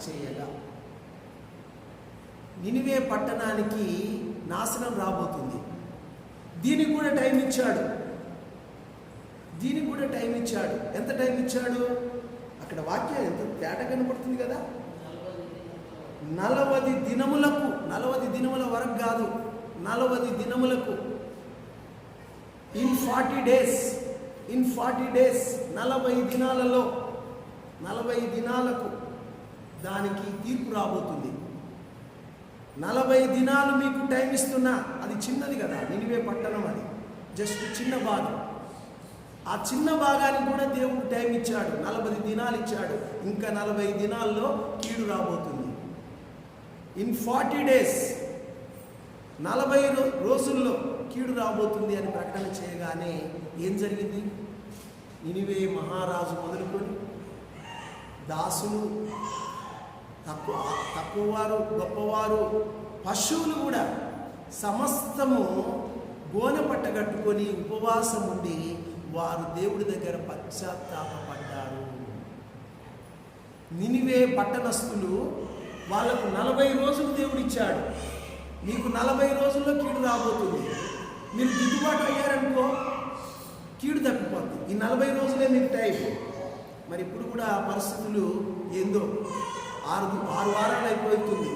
చేయగా. నినివే పట్టణానికి నాశనం రాబోతుంది. దీనికి కూడా టైం ఇచ్చాడు. ఎంత టైం ఇచ్చాడు? అక్కడ వాక్యం ఎంత తేట కనపడుతుంది కదా. 40 దినములకు, 40 దినముల వరకు కాదు, 40 దినములకు, ఇన్ 40 డేస్, 40 దినాలలో, 40 దినాలకు దానికి తీర్పు రాబోతుంది. 40 దినాలు మీకు టైం ఇస్తున్నా. అది చిన్నది కదా, నినివే పట్టణం, అది జస్ట్ చిన్న భాగం. ఆ చిన్న భాగానికి కూడా దేవుడు టైం ఇచ్చాడు, 40 దినాలు ఇచ్చాడు. ఇంకా 40 దినాల్లో కీడు రాబోతుంది. ఇన్ 40 డేస్, 40 రోజుల్లో కీడు రాబోతుంది అని ప్రకటన చేయగానే ఏం జరిగింది? నినివే మహారాజు మొదలుకొని దాసులు, తక్కువ వారు, గొప్పవారు, పశువులు కూడా సమస్తము గోనె పట్ట కట్టుకొని ఉపవాసం ఉండి వారు దేవుడి దగ్గర పశ్చాత్తాపడ్డారు. నినివే పట్టణస్థులు వాళ్ళకు 40 రోజులు దేవుడు ఇచ్చాడు. మీకు 40 రోజుల్లో కీడు రాబోతుంది. మీరు దిద్దుబాటు అయ్యారనుకో కీడు తప్పిపోతుంది. ఈ 40 రోజులే మీకు టైం. మరి ఇప్పుడు కూడా ఆ పరిస్థితులు ఏందో 6 వారాలు అయిపోతుంది.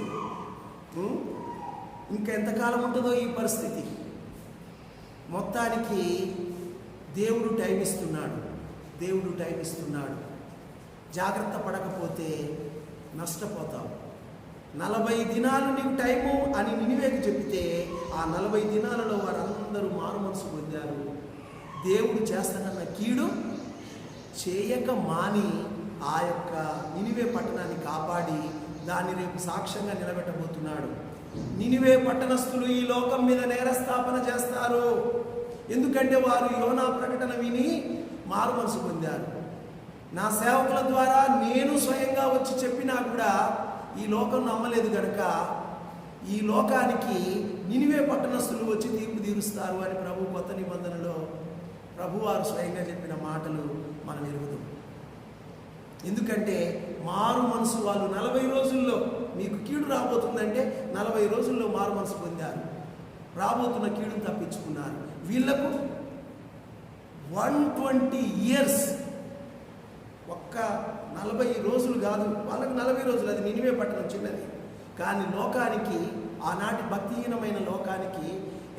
ఇంకా ఎంతకాలం ఉంటుందో ఈ పరిస్థితి. మొత్తానికి దేవుడు టైం ఇస్తున్నాడు. జాగ్రత్త పడకపోతే నష్టపోతావు. 40 దినాలు నీకు టైము అని నినివేకి చెబితే ఆ 40 దినాలలో వారందరూ మారు మనసు పొందారు. దేవుడు చేస్తానన్న కీడు చేయక మాని ఆ యొక్క నినివే పట్టణాన్ని కాపాడి దాన్ని రేపు సాక్ష్యంగా నిలబెట్టబోతున్నాడు. నినివే పట్టణస్థులు ఈ లోకం మీద నేరస్థాపన చేస్తారు. ఎందుకంటే వారు యోనా ప్రకటన విని మారు మనసు పొందారు. నా సేవకుల ద్వారా నేను స్వయంగా వచ్చి చెప్పినా కూడా ఈ లోకం నమ్మలేదు కనుక ఈ లోకానికి నినివే పట్టణస్థులు వచ్చి తీర్పు తీరుస్తారు అని ప్రభు కొత్త నిబంధనలో ప్రభువారు స్వయంగా చెప్పిన మాటలు మనం ఎరుగుదాం. ఎందుకంటే మారు మనసు వాళ్ళు 40 రోజుల్లో మీకు కీడు రాబోతుందంటే 40 రోజుల్లో మారు మనసు పొందారు. రాబోతున్న కీడును తప్పించుకున్నారు. వీళ్లకు 120 years, ఒక్క 40 రోజులు కాదు, వాళ్ళకి 40 రోజులు. అది నినివే పట్టణం చిన్నది. కానీ లోకానికి, ఆనాటి భక్తిహీనమైన లోకానికి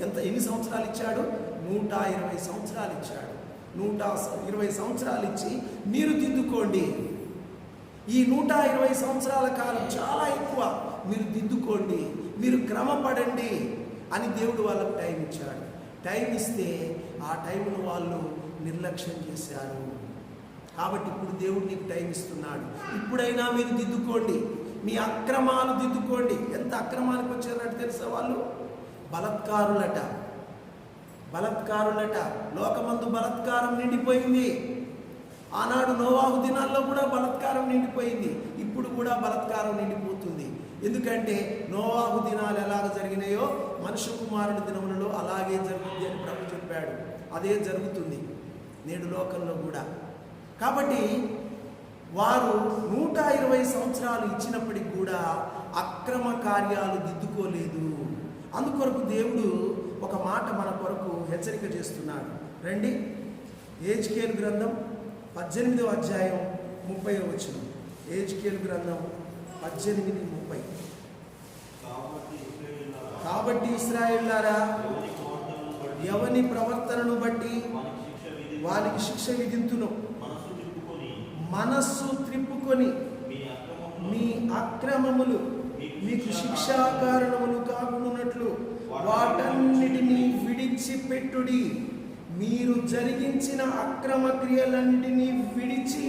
ఎన్ని సంవత్సరాలు ఇచ్చాడు? 120 సంవత్సరాలు ఇచ్చాడు. 120 సంవత్సరాలు ఇచ్చి మీరు దిద్దుకోండి. ఈ 120 సంవత్సరాల కాలం చాలా ఎక్కువ. మీరు దిద్దుకోండి, మీరు క్రమపడండి అని దేవుడు వాళ్ళకు టైం ఇచ్చాడు. టైం ఇస్తే ఆ టైంను వాళ్ళు నిర్లక్ష్యం చేశారు. కాబట్టి ఇప్పుడు దేవుడు నీకు టైం ఇస్తున్నాడు. ఇప్పుడైనా మీరు దిద్దుకోండి, మీ అక్రమాలు దిద్దుకోండి. ఎంత అక్రమానికి వచ్చారంటే తెలుసా? వాళ్ళు బలత్కారులట. లోకమందు బలత్కారం నిండిపోయింది. ఆనాడు నోవాహు దినాల్లో కూడా బలత్కారం నిండిపోయింది. ఇప్పుడు కూడా బలత్కారం నిండిపోతుంది. ఎందుకంటే నోవాహు దినాలు ఎలాగ జరిగినాయో మనుష్య కుమారుని దినములలో అలాగే జరుగుతుంది అని ప్రభు చెప్పాడు. అదే జరుగుతుంది నేడు లోకంలో కూడా. కాబట్టి వారు 120 సంవత్సరాలు ఇచ్చినప్పటికి కూడా అక్రమ కార్యాలు దిద్దుకోలేదు. అందుకొరకు దేవుడు ఒక మాట మన కొరకు హెచ్చరిక చేస్తున్నాడు. రండి, ఏజ్కేలు గ్రంథం 18వ అధ్యాయం 30వ వచనం. ఏజ్కేలు గ్రంథం 18:30. కాబట్టి ఇశ్రాయేలులారా, ఎవని ప్రవర్తనను బట్టి వానికి శిక్ష విధింతును, మనస్సు త్రిప్పుకొని మీ అక్రమములు మీకు శిక్షాకారణములు కాకున్నట్లు వాటన్నిటినీ విడిచిపెట్టుడి. మీరు జరిగించిన అక్రమ క్రియలన్నిటినీ విడిచి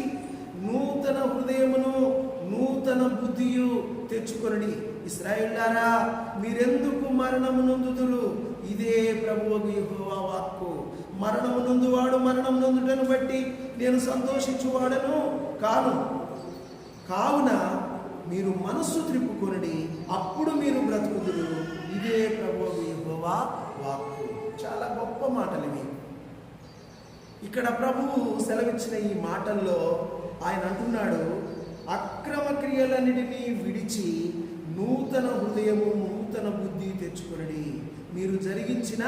నూతన హృదయమును నూతన బుద్ధియు తెచ్చుకొనడి. ఇశ్రాయేలులారా, మీరెందుకు మరణము నొందుదురు? ఇదే ప్రభువగు యెహోవా వాక్కు. మరణము నొందువాడు మరణం నొందుటను బట్టి నేను సంతోషించువాడను కాను. కావున మీరు మనస్సు త్రిప్పుకొనడి, అప్పుడు మీరు బ్రతుకుదురు. ఇదే ప్రభువగు యెహోవా వాక్కు. చాలా గొప్ప మాటలు ఇవి. ఇక్కడ ప్రభువు సెలవిచ్చిన ఈ మాటల్లో ఆయన అంటున్నాడు, అక్రమ క్రియలన్నిటినీ విడిచి నూతన హృదయము నూతన బుద్ధి తెచ్చుకొనడి. మీరు జరిగించిన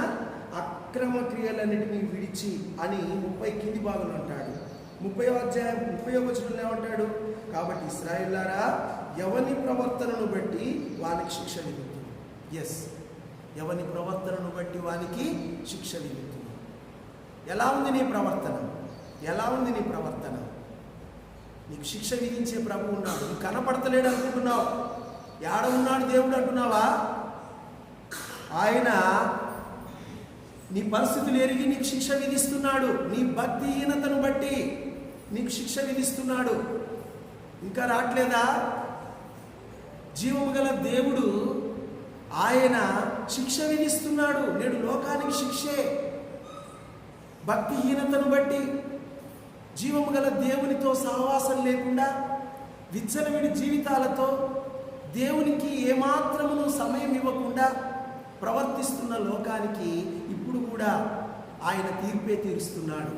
అక్రమ క్రియలన్నిటినీ విడిచి అని 30 కింది భాగంలో అంటాడు. 30వ అధ్యాయం 30వ వచనంలో ఏమంటాడు? కాబట్టి ఇశ్రాయేలులారా, ఎవని ప్రవర్తనను బట్టి వానికి శిక్ష విధింతును. ఎవని ప్రవర్తనను బట్టి వానికి శిక్ష విధింతును. ఎలా ఉంది నీ ప్రవర్తన? నీకు శిక్ష విధించే ప్రభు ఉన్నాడు. నీకు కనపడతలేడు అనుకుంటున్నావు. ఏడ ఉన్నాడు దేవుడు అంటున్నావా? ఆయన నీ పరిస్థితులు ఎరిగి నీకు శిక్ష విధిస్తున్నాడు. నీ భక్తిహీనతను బట్టి నీకు శిక్ష విధిస్తున్నాడు. ఇంకా రావట్లేదా? జీవము గల దేవుడు ఆయన శిక్ష విధిస్తున్నాడు. నేడు లోకానికి శిక్షే. భక్తిహీనతను బట్టి, జీవము గల దేవునితో సహవాసం లేకుండా, విచ్చలవిడి జీవితాలతో దేవునికి ఏమాత్రమును సమయం ఇవ్వకుండా ప్రవర్తిస్తున్న లోకానికి ఇప్పుడు కూడా ఆయన తీర్పే తీరుస్తున్నాడు.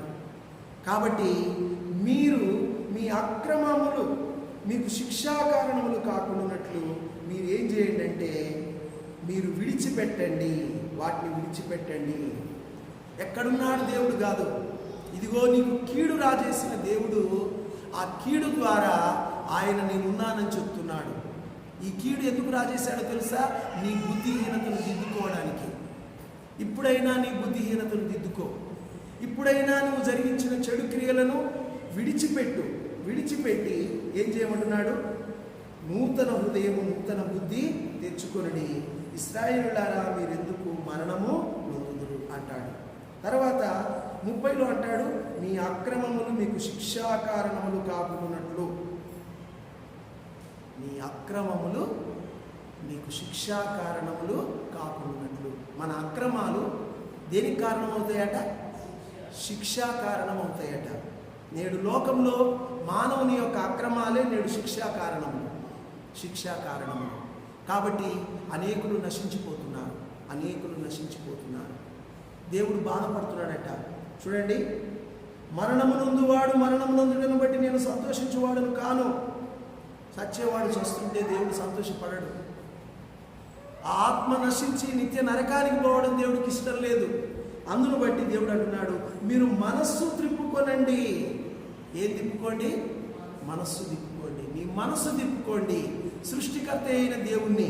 కాబట్టి మీరు మీ అక్రమములు మీకు శిక్షా కారణములు కాకుండానట్లు మీరు ఏం చేయండి అంటే మీరు విడిచిపెట్టండి, వాటిని విడిచిపెట్టండి. ఎక్కడున్నాడు దేవుడు కాదు, ఇదిగో నీకు కీడు రాజేసిన దేవుడు ఆ కీడు ద్వారా ఆయన నేనున్నానని చెప్తున్నాడు. ఈ కీడు ఎందుకు రాజేశాడో తెలుసా? నీ బుద్ధిహీనతను దిద్దుకోవడానికి. ఇప్పుడైనా నీ బుద్ధిహీనతను దిద్దుకో. ఇప్పుడైనా నువ్వు జరిగించిన చెడు క్రియలను విడిచిపెట్టి ఏం చేయమంటున్నాడు? నూతన హృదయము నూతన బుద్ధి తెచ్చుకొనుడి. ఇశ్రాయేలులారా మీరెందుకు మరణము నొందుదురు అంటాడు. తర్వాత 30లో అంటాడు, మీ అక్రమములు మీకు శిక్షా కారణములు కాకున్నట్లు. మీ అక్రమములు మీకు శిక్షా కారణములు కాకున్నట్లు. మన అక్రమాలు దేనికి కారణమవుతాయట? శిక్షా కారణమవుతాయట. నేడు లోకంలో మానవుని యొక్క అక్రమాలే నేడు శిక్షా కారణములు. కాబట్టి అనేకులు నశించిపోతున్నారు. దేవుడు బాధపడుతున్నాడట. చూడండి, మరణము నొందుటను బట్టి నేను సంతోషించువాడును కాను. సచ్చేవాడు చస్తుంటే దేవుడు సంతోషపడడు. ఆత్మ నశించి నిత్య నరకానికి పోవడం దేవుడికి ఇష్టం లేదు. అందును బట్టి దేవుడు అంటున్నాడు, మీరు మనస్సు త్రిప్పుకొనండి. ఏం తిప్పుకోండి? మనస్సు తిప్పుకోండి. మీ మనస్సు తిప్పుకోండి. సృష్టికర్త అయిన దేవుణ్ణి,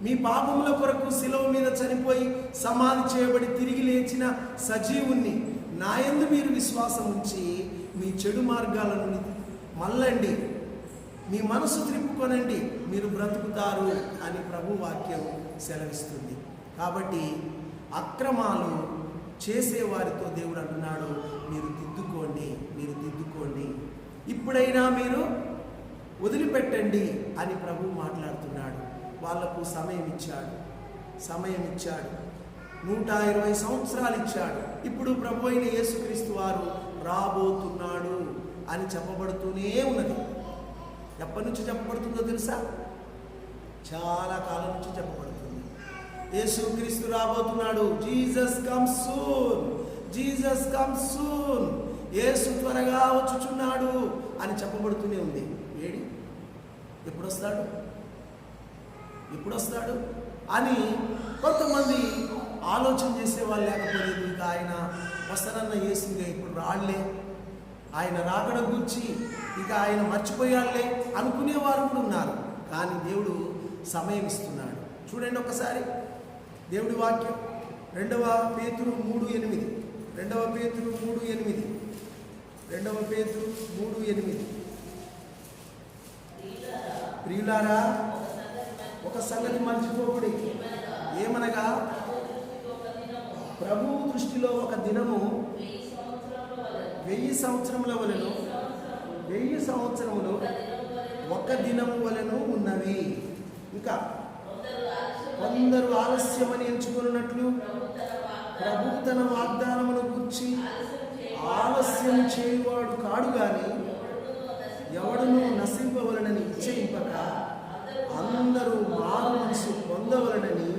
మీ పాపముల కొరకు శిలువ మీద చనిపోయి సమాధి చేయబడి తిరిగి లేచిన సజీవుణ్ణి నా యందు మీరు విశ్వాసం ఉంచి మీ చెడు మార్గాలను మళ్ళండి, మీ మనసు త్రిప్పుకొనండి, మీరు బ్రతుకుతారు అని ప్రభు వాక్యం సెలవిస్తుంది. కాబట్టి అక్రమాలు చేసేవారితో దేవుడు అంటున్నాడు, మీరు దిద్దుకోండి. ఇప్పుడైనా మీరు వదిలిపెట్టండి అని ప్రభు మాట్లాడుతున్నాడు. వాళ్లకు సమయం ఇచ్చాడు. 120 సంవత్సరాలు ఇచ్చాడు. ఇప్పుడు ప్రభు అయిన యేసుక్రీస్తు వారు రాబోతున్నాడు అని చెప్పబడుతూనే ఉన్నది. ఎప్పటి నుంచి చెప్పబడుతుందో తెలుసా? చాలా కాలం నుంచి చెప్పబడుతుంది. యేసుక్రీస్తు రాబోతున్నాడు. Jesus comes soon. యేసు త్వరగా వచ్చుచున్నాడు అని చెప్పబడుతూనే ఉంది. ఏడి ఎప్పుడు వస్తాడు అని కొంతమంది ఆలోచన చేసేవాళ్ళు లేకపోలేదు. ఇక ఆయన వస్తానన్న యేసుగా ఇప్పుడు రాళ్లే, ఆయన రాకడ గురించి ఇక ఆయన మర్చిపోయాళ్లే అనుకునేవారు కూడా ఉన్నారు. కానీ దేవుడు సమయం ఇస్తున్నాడు. చూడండి ఒకసారి దేవుడి వాక్యం 2 పేతురు 3:8. 2 పేతురు 3:8. ప్రియులారా, ఒక సంగతి మర్చిపోకుడి. ఏమనగా ప్రభువు దృష్టిలో ఒక దినము 1000 సంవత్సరముల వలెను, 1000 సంవత్సరములు ఒక దినము వలెను ఉన్నవి. ఇంకా కొందరు ఆలస్యమని ఎంచుకున్నట్లు ప్రభువు తన వాగ్దానమును గూర్చి ఆలస్యం చేయువాడు కాడు గాని ఎవడును నశింపవలనని ఇచ్చేయింపక అందరూ మారు మనసు పొందవలనని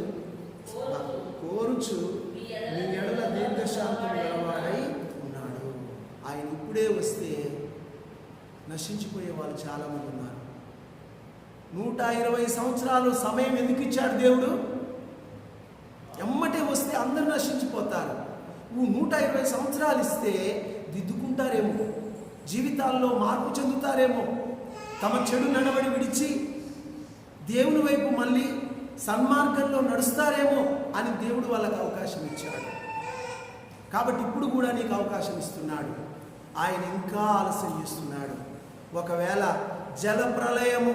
కోరుచు మీ ఎడల దీర్ఘశాంతం గలవాడై ఉన్నాడు. ఆయన ఇప్పుడే వస్తే నశించిపోయే వాళ్ళు చాలామంది ఉన్నారు. 120 సంవత్సరాలు సమయం ఎందుకు ఇచ్చాడు దేవుడు? ఎమ్మటే వస్తే అందరూ నశించిపోతారు. నువ్వు 120 సంవత్సరాలు ఇస్తే దిద్దుకుంటారేమో, జీవితాల్లో మార్పు చెందుతారేమో, తమ చెడు నడవడి విడిచి దేవుని వైపు మళ్ళీ సన్మార్గంలో నడుస్తారేమో అని దేవుడు వాళ్ళకి అవకాశం ఇచ్చాడు. కాబట్టి ఇప్పుడు కూడా నీకు అవకాశం ఇస్తున్నాడు. ఆయన ఇంకా ఆలస్యం చేస్తున్నాడు. ఒకవేళ జల ప్రళయము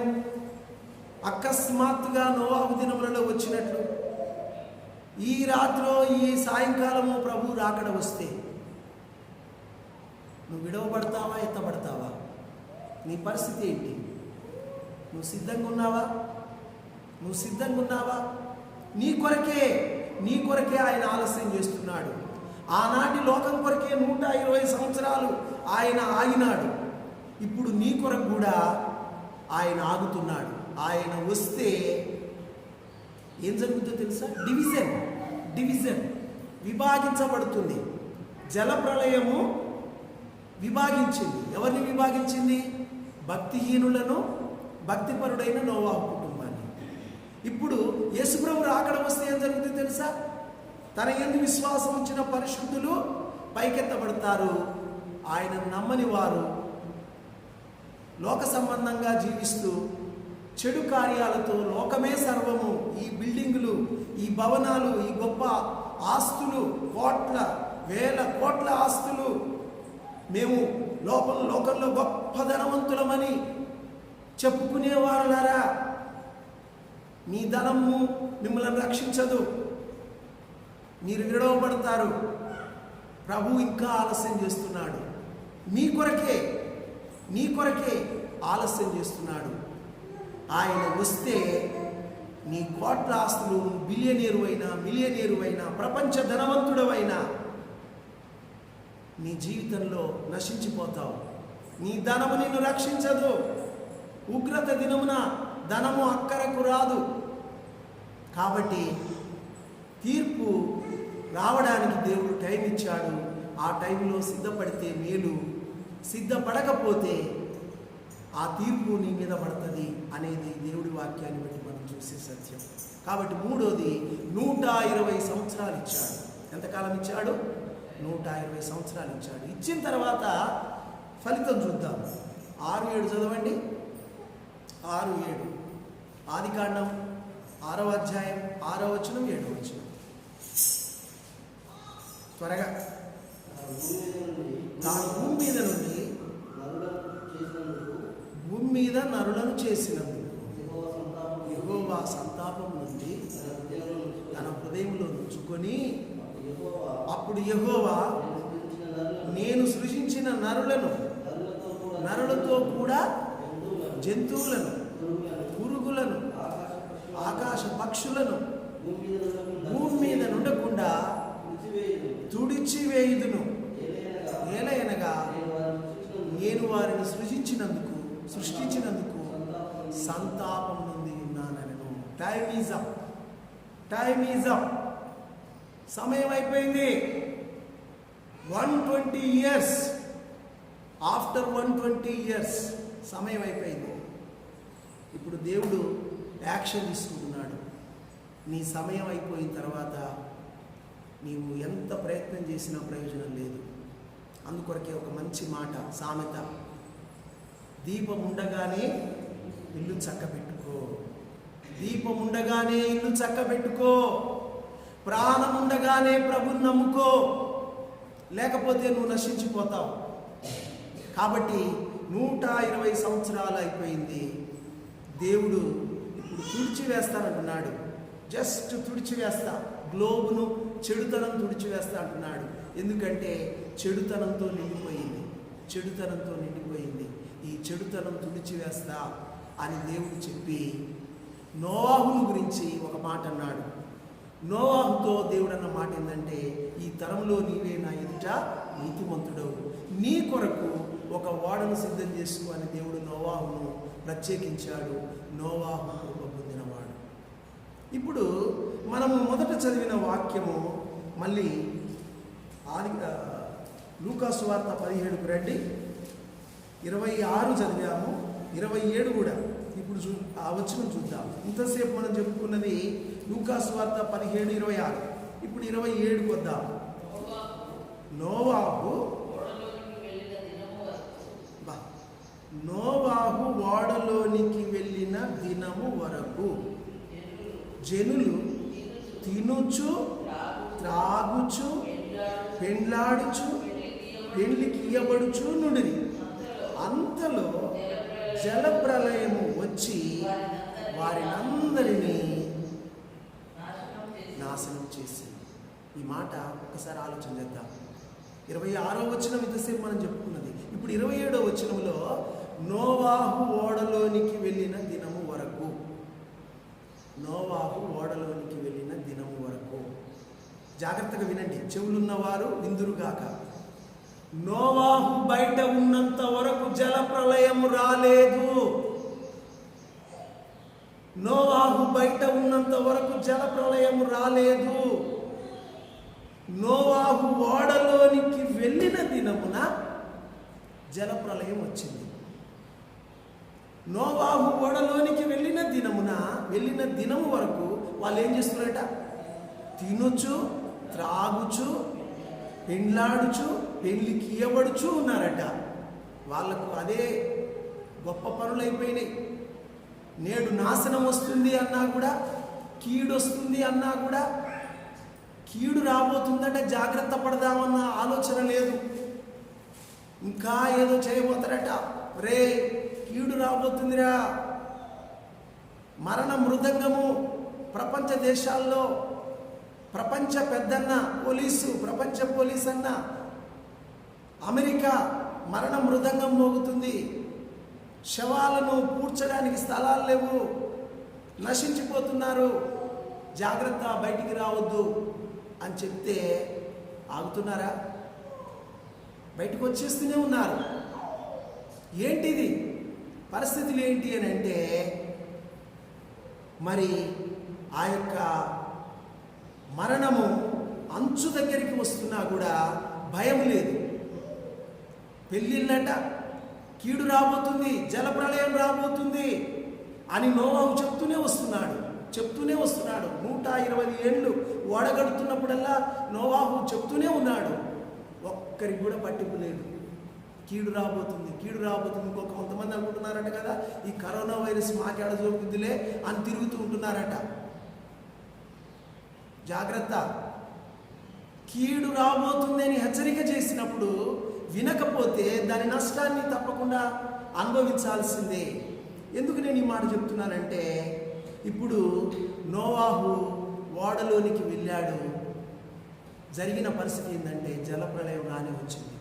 అకస్మాత్తుగా నోవాహు దినములలో వచ్చినట్లు ఈ రాత్రో ఈ సాయంకాలము ప్రభు రాకడ వస్తే నువ్వు విడవబడతావా, ఎత్తబడతావా? నీ పరిస్థితి ఏంటి? నువ్వు సిద్ధంగా ఉన్నావా? నీ కొరకే ఆయన ఆలస్యం చేస్తున్నాడు. ఆనాటి లోకం కొరకే 120 సంవత్సరాలు ఆయన ఆగినాడు. ఇప్పుడు నీ కొరకు కూడా ఆయన ఆగుతున్నాడు. ఆయన వస్తే ఏం జరుగుతుందో తెలుసా? డివిజన్ విభాగించబడుతుంది. జల ప్రళయము విభాగించింది. ఎవరిని విభాగించింది? భక్తిహీనులను, భక్తిపరుడైన నోవాహు కుటుంబాన్ని. ఇప్పుడు యేసుప్రభు రాకడ వస్తే ఏం జరుగుతుందో తెలుసా? తన యందు విశ్వాసం ఉంచిన పరిశుద్ధులు పైకెత్తబడతారు. ఆయన నమ్మని వారు లోక సంబంధంగా జీవిస్తూ చెడు కార్యాలతో లోకమే సర్వము, ఈ బిల్డింగులు, ఈ భవనాలు, ఈ గొప్ప ఆస్తులు, వేల కోట్ల ఆస్తులు, మేము లోకంలో గొప్ప ధనవంతులమని చెప్పుకునేవారులారా, మీ ధనము మిమ్మల్ని రక్షించదు, మీరు విడవబడతారు. ప్రభు ఇంకా ఆలస్యం చేస్తున్నాడు. నీ కొరకే ఆలస్యం చేస్తున్నాడు. ఆయన వస్తే నీ కోట్ల ఆస్తులు, మిలియనేరు అయినా ప్రపంచ ధనవంతుడవైనా నీ జీవితంలో నశించిపోతావు. నీ ధనము నిన్ను రక్షించదు. ఉగ్రత దినమున ధనము అక్కరకు రాదు. కాబట్టి తీర్పు రావడానికి దేవుడు టైం ఇచ్చాడు. ఆ టైంలో సిద్ధపడితే మేలు, సిద్ధపడకపోతే ఆ తీర్పు నీ మీద పడుతుంది అనేది దేవుడి వాక్యాన్ని బట్టి మనం చూసే సత్యం. కాబట్టి మూడోది 120 సంవత్సరాలు ఇచ్చాడు. ఎంతకాలం ఇచ్చాడు? 120 సంవత్సరాలు ఇచ్చాడు. ఇచ్చిన తర్వాత ఫలితం చూద్దాం. 6-7 చదవండి. 6-7 ఆదికాండం 6వ అధ్యాయం 6వ వచనం 7వ వచనం. త్వరగా. తాను భూమి మీద నరులను చేసినందుకు యెహోవా సంతాపం నుండి తన హృదయంలో ఉంచుకొని, అప్పుడు యెహోవా నేను సృజించిన నరులతో కూడా జంతువులను, పురుగులను, ఆకాశ పక్షులను భూమి మీద నుండకుండా తుడిచివేయుదును. ఏలయనగా నేను వారిని సృష్టించినందుకు సంతాపం నుండి ఉన్నానను. Time is up. సమయం అయిపోయింది. 120 years, ఆఫ్టర్ 120 years సమయం అయిపోయింది. ఇప్పుడు దేవుడు యాక్షన్ తీసుకుంటున్నాడు. నీ సమయం అయిపోయిన తర్వాత నీవు ఎంత ప్రయత్నం చేసినా ప్రయోజనం లేదు. అందుకొరకే ఒక మంచి మాట, సామెత, దీపం ఉండగానే ఇల్లు చక్కబెట్టుకో. దీపం ఉండగానే ఇల్లు చక్కబెట్టుకో. ప్రాణం ఉండగానే ప్రభుని నమ్ముకో, లేకపోతే నువ్వు నశించిపోతావు. కాబట్టి 120 సంవత్సరాలు అయిపోయింది. దేవుడు ఇప్పుడు తుడిచివేస్తానంటున్నాడు. జస్ట్ తుడిచివేస్తా, గ్లోబును, చెడుతనం తుడిచివేస్తా అంటున్నాడు. ఎందుకంటే చెడుతనంతో నిండిపోయింది. ఈ చెడుతనం తుడిచివేస్తా అని దేవుడు చెప్పి నోవాహును గురించి ఒక మాట అన్నాడు. నోవాహుతో దేవుడు అన్న మాట ఏంటంటే, ఈ తరంలో నీవే నా ఎదుట నీతిమంతుడవు, నీ కొరకు ఒక ఓడను సిద్ధం చేసుకో అని దేవుడు నోవాహును ప్రత్యేకించాడు. నోవాహు కృప పొందినవాడు. ఇప్పుడు మనము మొదట చదివిన వాక్యము మళ్ళీ లూకా సువార్త 17కు రండి. 26 చదివాము, 27 కూడా. ఇప్పుడు ఆ వచనం చూద్దాం. ఇంతసేపు మనం చెప్పుకున్నది లూకా సువార్త 17:26. ఇప్పుడు 27కు వద్దాం. నోవాహు ఓడలోనికి వెళ్ళిన దినము వరకు జనులు తినుచు, త్రాగుచు, పెండ్లాడుచు, పెళ్లికి ఇయ్యబడుచు నుండిరి. అంతలో జల ప్రళయము వచ్చి వారినందరినీ నాశనం చేసింది. ఈ మాట ఒకసారి ఆలోచన చేద్దాం. 26వ వచనం ఇంతసేపు మనం చెప్పుకున్నది. ఇప్పుడు 27వ వచనంలో నోవాహు ఓడలోనికి వెళ్ళిన దినము వరకు. జాగ్రత్తగా వినండి, చెవులున్నవారు విందురుగాక. నోవాహు బయట ఉన్నంత వరకు జల ప్రళయం రాలేదు. నోవాహు బయట ఉన్నంత వరకు జల ప్రళయం రాలేదు. నోవాహు ఓడలోనికి వెళ్ళిన దినమున జల ప్రళయం వచ్చింది. నోవాహు ఓడలోనికి వెళ్ళిన దినము వరకు వాళ్ళు ఏం చేస్తున్నారట? తినొచ్చు, త్రాగుచు, పెండ్లాడుచు, పెళ్లికి ఇయ్యబడుచు ఉన్నారట. వాళ్ళకు అదే గొప్ప పనులు అయిపోయినాయి. నేడు నాశనం వస్తుంది అన్నా కూడా, కీడు వస్తుంది అన్నా కూడా, కీడు రాబోతుందంటే జాగ్రత్త పడదామన్న ఆలోచన లేదు. ఇంకా ఏదో చేయబోతారట. రే, కీడు రాబోతుందిరా. మరణ మృదంగము ప్రపంచ దేశాల్లో ప్రపంచ పెద్దన్న పోలీసు, ప్రపంచ పోలీస్ అన్న అమెరికా మరణ మృదంగం మోగుతుంది. శవాలను పూడ్చడానికి స్థలాలు లేవు, నశించిపోతున్నారు, జాగ్రత్త, బయటికి రావద్దు అని చెప్తే ఆగుతున్నారా? బయటకు వచ్చేస్తూనే ఉన్నారు. ఏంటిది పరిస్థితులు ఏంటి అని అంటే, మరి ఆ యొక్క మరణము అంచు దగ్గరికి వస్తున్నా కూడా భయం లేదు. పెళ్ళిళ్ళట, కీడు రాబోతుంది, జల ప్రళయం రాబోతుంది అని నోవాహు చెప్తూనే వస్తున్నాడు. 120 ఏళ్ళు ఓడగడుతున్నప్పుడల్లా నోవాహు చెప్తూనే ఉన్నాడు. ఒక్కరికి కూడా పట్టింపు లేదు. కీడు రాబోతుంది. ఇంకొక కొంతమంది అనుకుంటున్నారట కదా, ఈ కరోనా వైరస్ మాకేడ జోకుద్దిలే అని తిరుగుతూ ఉంటున్నారట. జాగ్రత్త, కీడు రాబోతుంది అని హెచ్చరిక చేసినప్పుడు వినకపోతే దాని నష్టాన్ని తప్పకుండా అనుభవించాల్సిందే. ఎందుకు నేను ఈ మాట చెప్తున్నానంటే, ఇప్పుడు నోవాహు ఓడలోనికి వెళ్ళాడు. జరిగిన పరిస్థితి ఏంటంటే జలప్రళయం రానే వచ్చింది.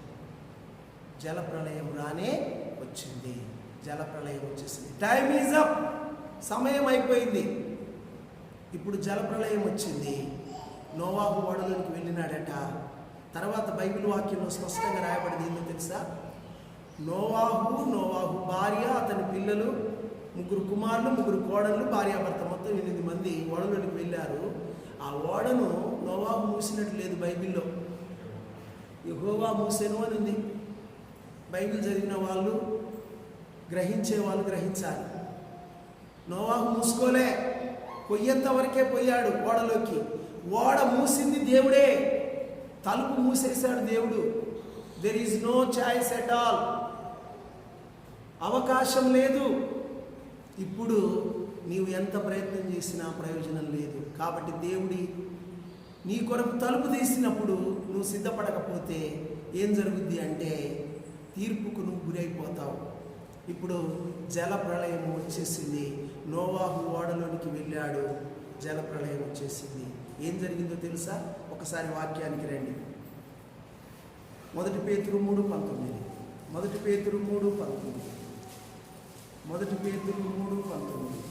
జలప్రళయం వచ్చేసింది. టైమ్ ఈజ్ అప్, సమయం అయిపోయింది. ఇప్పుడు జలప్రళయం వచ్చింది. నోవాహు ఓడలోనికి వెళ్ళినాడట. తర్వాత బైబిల్ వాక్యంలో స్పష్టంగా రాయబడింది. ఏంటో తెలుసా? నోవాహు భార్య, అతని పిల్లలు, 3 కుమారులు, 3 కోడళ్ళు, భార్యాభర్త, మొత్తం 8 మంది ఓడలోనికి వెళ్ళారు. ఆ ఓడను నోవాహు మూసినట్టు లేదు బైబిల్లో. యెహోవా మూసెను అని ఉంది. బైబిల్ చదివిన వాళ్ళు, గ్రహించే వాళ్ళు గ్రహించాలి. నోవాహు మూసుకోలే, పొయ్యేంత వరకే పోయాడు ఓడలోకి. ఓడ మూసింది దేవుడే, తలుపు మూసేశాడు దేవుడు. There is no choice at all, అవకాశం లేదు. ఇప్పుడు నీవు ఎంత ప్రయత్నం చేసినా ప్రయోజనం లేదు. కాబట్టి దేవుడి నీ కొరకు తలుపు తీసినప్పుడు నువ్వు సిద్ధపడకపోతే ఏం జరుగుద్ది అంటే తీర్పుకు నువ్వు గురైపోతావు. ఇప్పుడు జల ప్రళయం వచ్చేసింది. నోవాహు ఓడలోనికి వెళ్ళాడు, జల ప్రళయం వచ్చేసింది. ఏం జరిగిందో తెలుసా? ఒకసారి వాక్యానికి రండి. 1 పేతురు 3:19. 1 పేతురు 3:19. 1 పేతురు 3:19.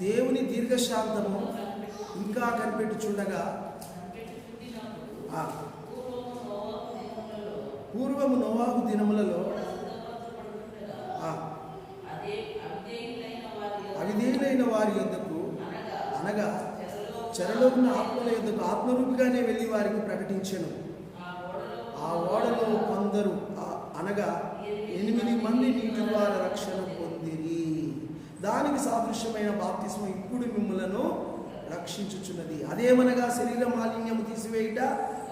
దేవుని దీర్ఘశాంతము ఇంకా కనిపెట్టుచుండగా, పూర్వము నోవాహు దినములలో అవిధేయులైన వారి యొద్దకు, అనగా చెరలోని ఆత్మల యొద్దకు ఆత్మరూపిగానే వెళ్ళి వారికి ప్రకటించెను. ఆ ఓడలో కొందరు, అనగా 8 మంది నీటి ద్వారా రక్షణ పొందిరి. దానికి సాదృశ్యమైన బాప్తిస్మం ఇప్పుడు మిమ్ములను రక్షించుచున్నది. అదేమనగా శరీర మాలిన్యము తీసివేయుట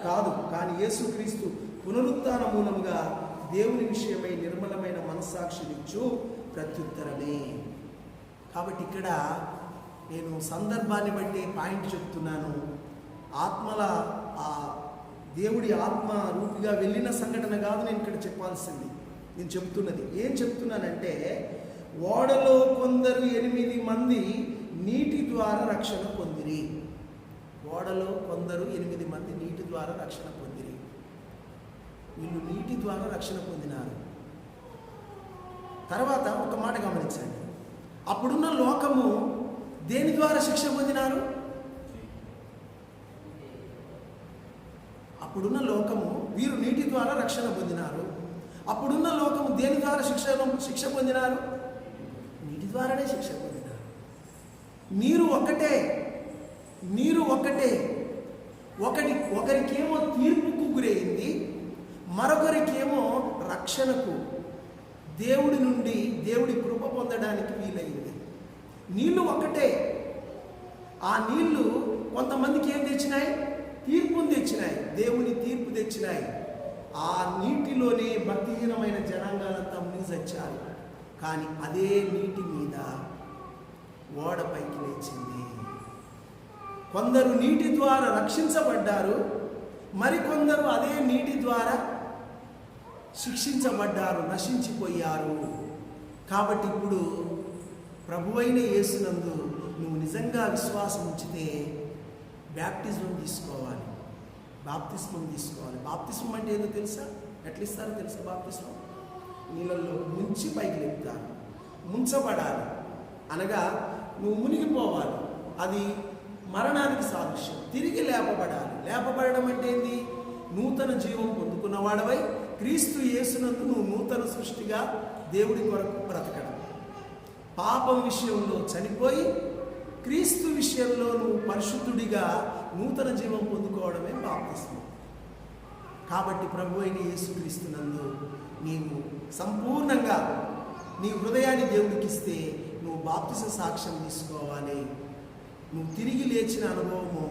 కాదు, కానీ యేసుక్రీస్తు పునరుత్థాన మూలముగా దేవుని విషయమై నిర్మలమైన మనస్సాక్షినిచ్చు ప్రత్యుత్తరమే. కాబట్టి ఇక్కడ నేను సందర్భాన్ని బట్టి పాయింట్ చెప్తున్నాను. ఆత్మల ఆ దేవుడి ఆత్మ రూపిగా వెళ్ళిన సంఘటన కాదు నేను ఇక్కడ చెప్పాల్సింది. నేను చెప్తున్నది ఏం చెప్తున్నానంటే, ఓడలో కొందరు 8 మంది నీటి ద్వారా రక్షణ పొందిరి. ఓడలో కొందరు 8 మంది నీటి ద్వారా రక్షణ పొందిరి. వీళ్ళు నీటి ద్వారా రక్షణ పొందినారు. తర్వాత ఒక మాట గమనించండి, అప్పుడున్న లోకము దేని ద్వారా శిక్ష పొందినారు? అప్పుడున్న లోకము, వీరు నీటి ద్వారా రక్షణ పొందినారు. అప్పుడున్న లోకము దేని ద్వారా శిక్ష పొందినారు? నీటి ద్వారానే శిక్ష పొందినారు. నీరు ఒక్కటే. ఒకరికేమో తీర్పుకు గురైంది, మరొకరికేమో రక్షణకు, దేవుడి నుండి దేవుడి కృప పొందడానికి వీలైంది. నీళ్లు ఒక్కటే. ఆ నీళ్లు కొంతమందికి ఏం తెచ్చినాయి? తీర్పును తెచ్చినాయి, దేవుని తీర్పు తెచ్చినాయి. ఆ నీటిలోనే భక్తిహీనమైన జనాంగాలంతా మునిగి చచ్చారు. కానీ అదే నీటి మీద ఓడ పైకి లేచింది. కొందరు నీటి ద్వారా రక్షించబడ్డారు, మరికొందరు అదే నీటి ద్వారా శిక్షించబడ్డారు, నశించిపోయారు. కాబట్టి ఇప్పుడు ప్రభువైన యేసునందు నువ్వు నిజంగా విశ్వాసం ఉంచితే బాప్తిస్మం తీసుకోవాలి. బాప్తిస్మం అంటే ఏదో తెలుసా? ఎట్లా ఇస్తారో తెలుసా? బాప్తిస్మం నీళ్ళల్లో ముంచి పైకి లేపుతారు. ముంచబడాలి అనగా నువ్వు మునిగిపోవాలి. అది మరణానికి సాదృశ్యం. తిరిగి లేపబడాలి. లేపబడడం అంటే ఏంది? నూతన జీవం పొందుకున్నవాడవై క్రీస్తు యేసునందు నువ్వు నూతన సృష్టిగా దేవుడి కొరకు బ్రతకడం. పాపం విషయంలో చనిపోయి క్రీస్తు విషయంలో నువ్వు పరిశుద్ధుడిగా నూతన జీవం పొందుకోవడమే బాప్తిస్మం. కాబట్టి ప్రభు అయిన యేసుక్రీస్తునందు నీవు సంపూర్ణంగా నీ హృదయాన్ని దేవుడికి ఇస్తే నువ్వు బాప్తిస సాక్ష్యం తీసుకోవాలి. నువ్వు తిరిగి లేచిన అనుభవము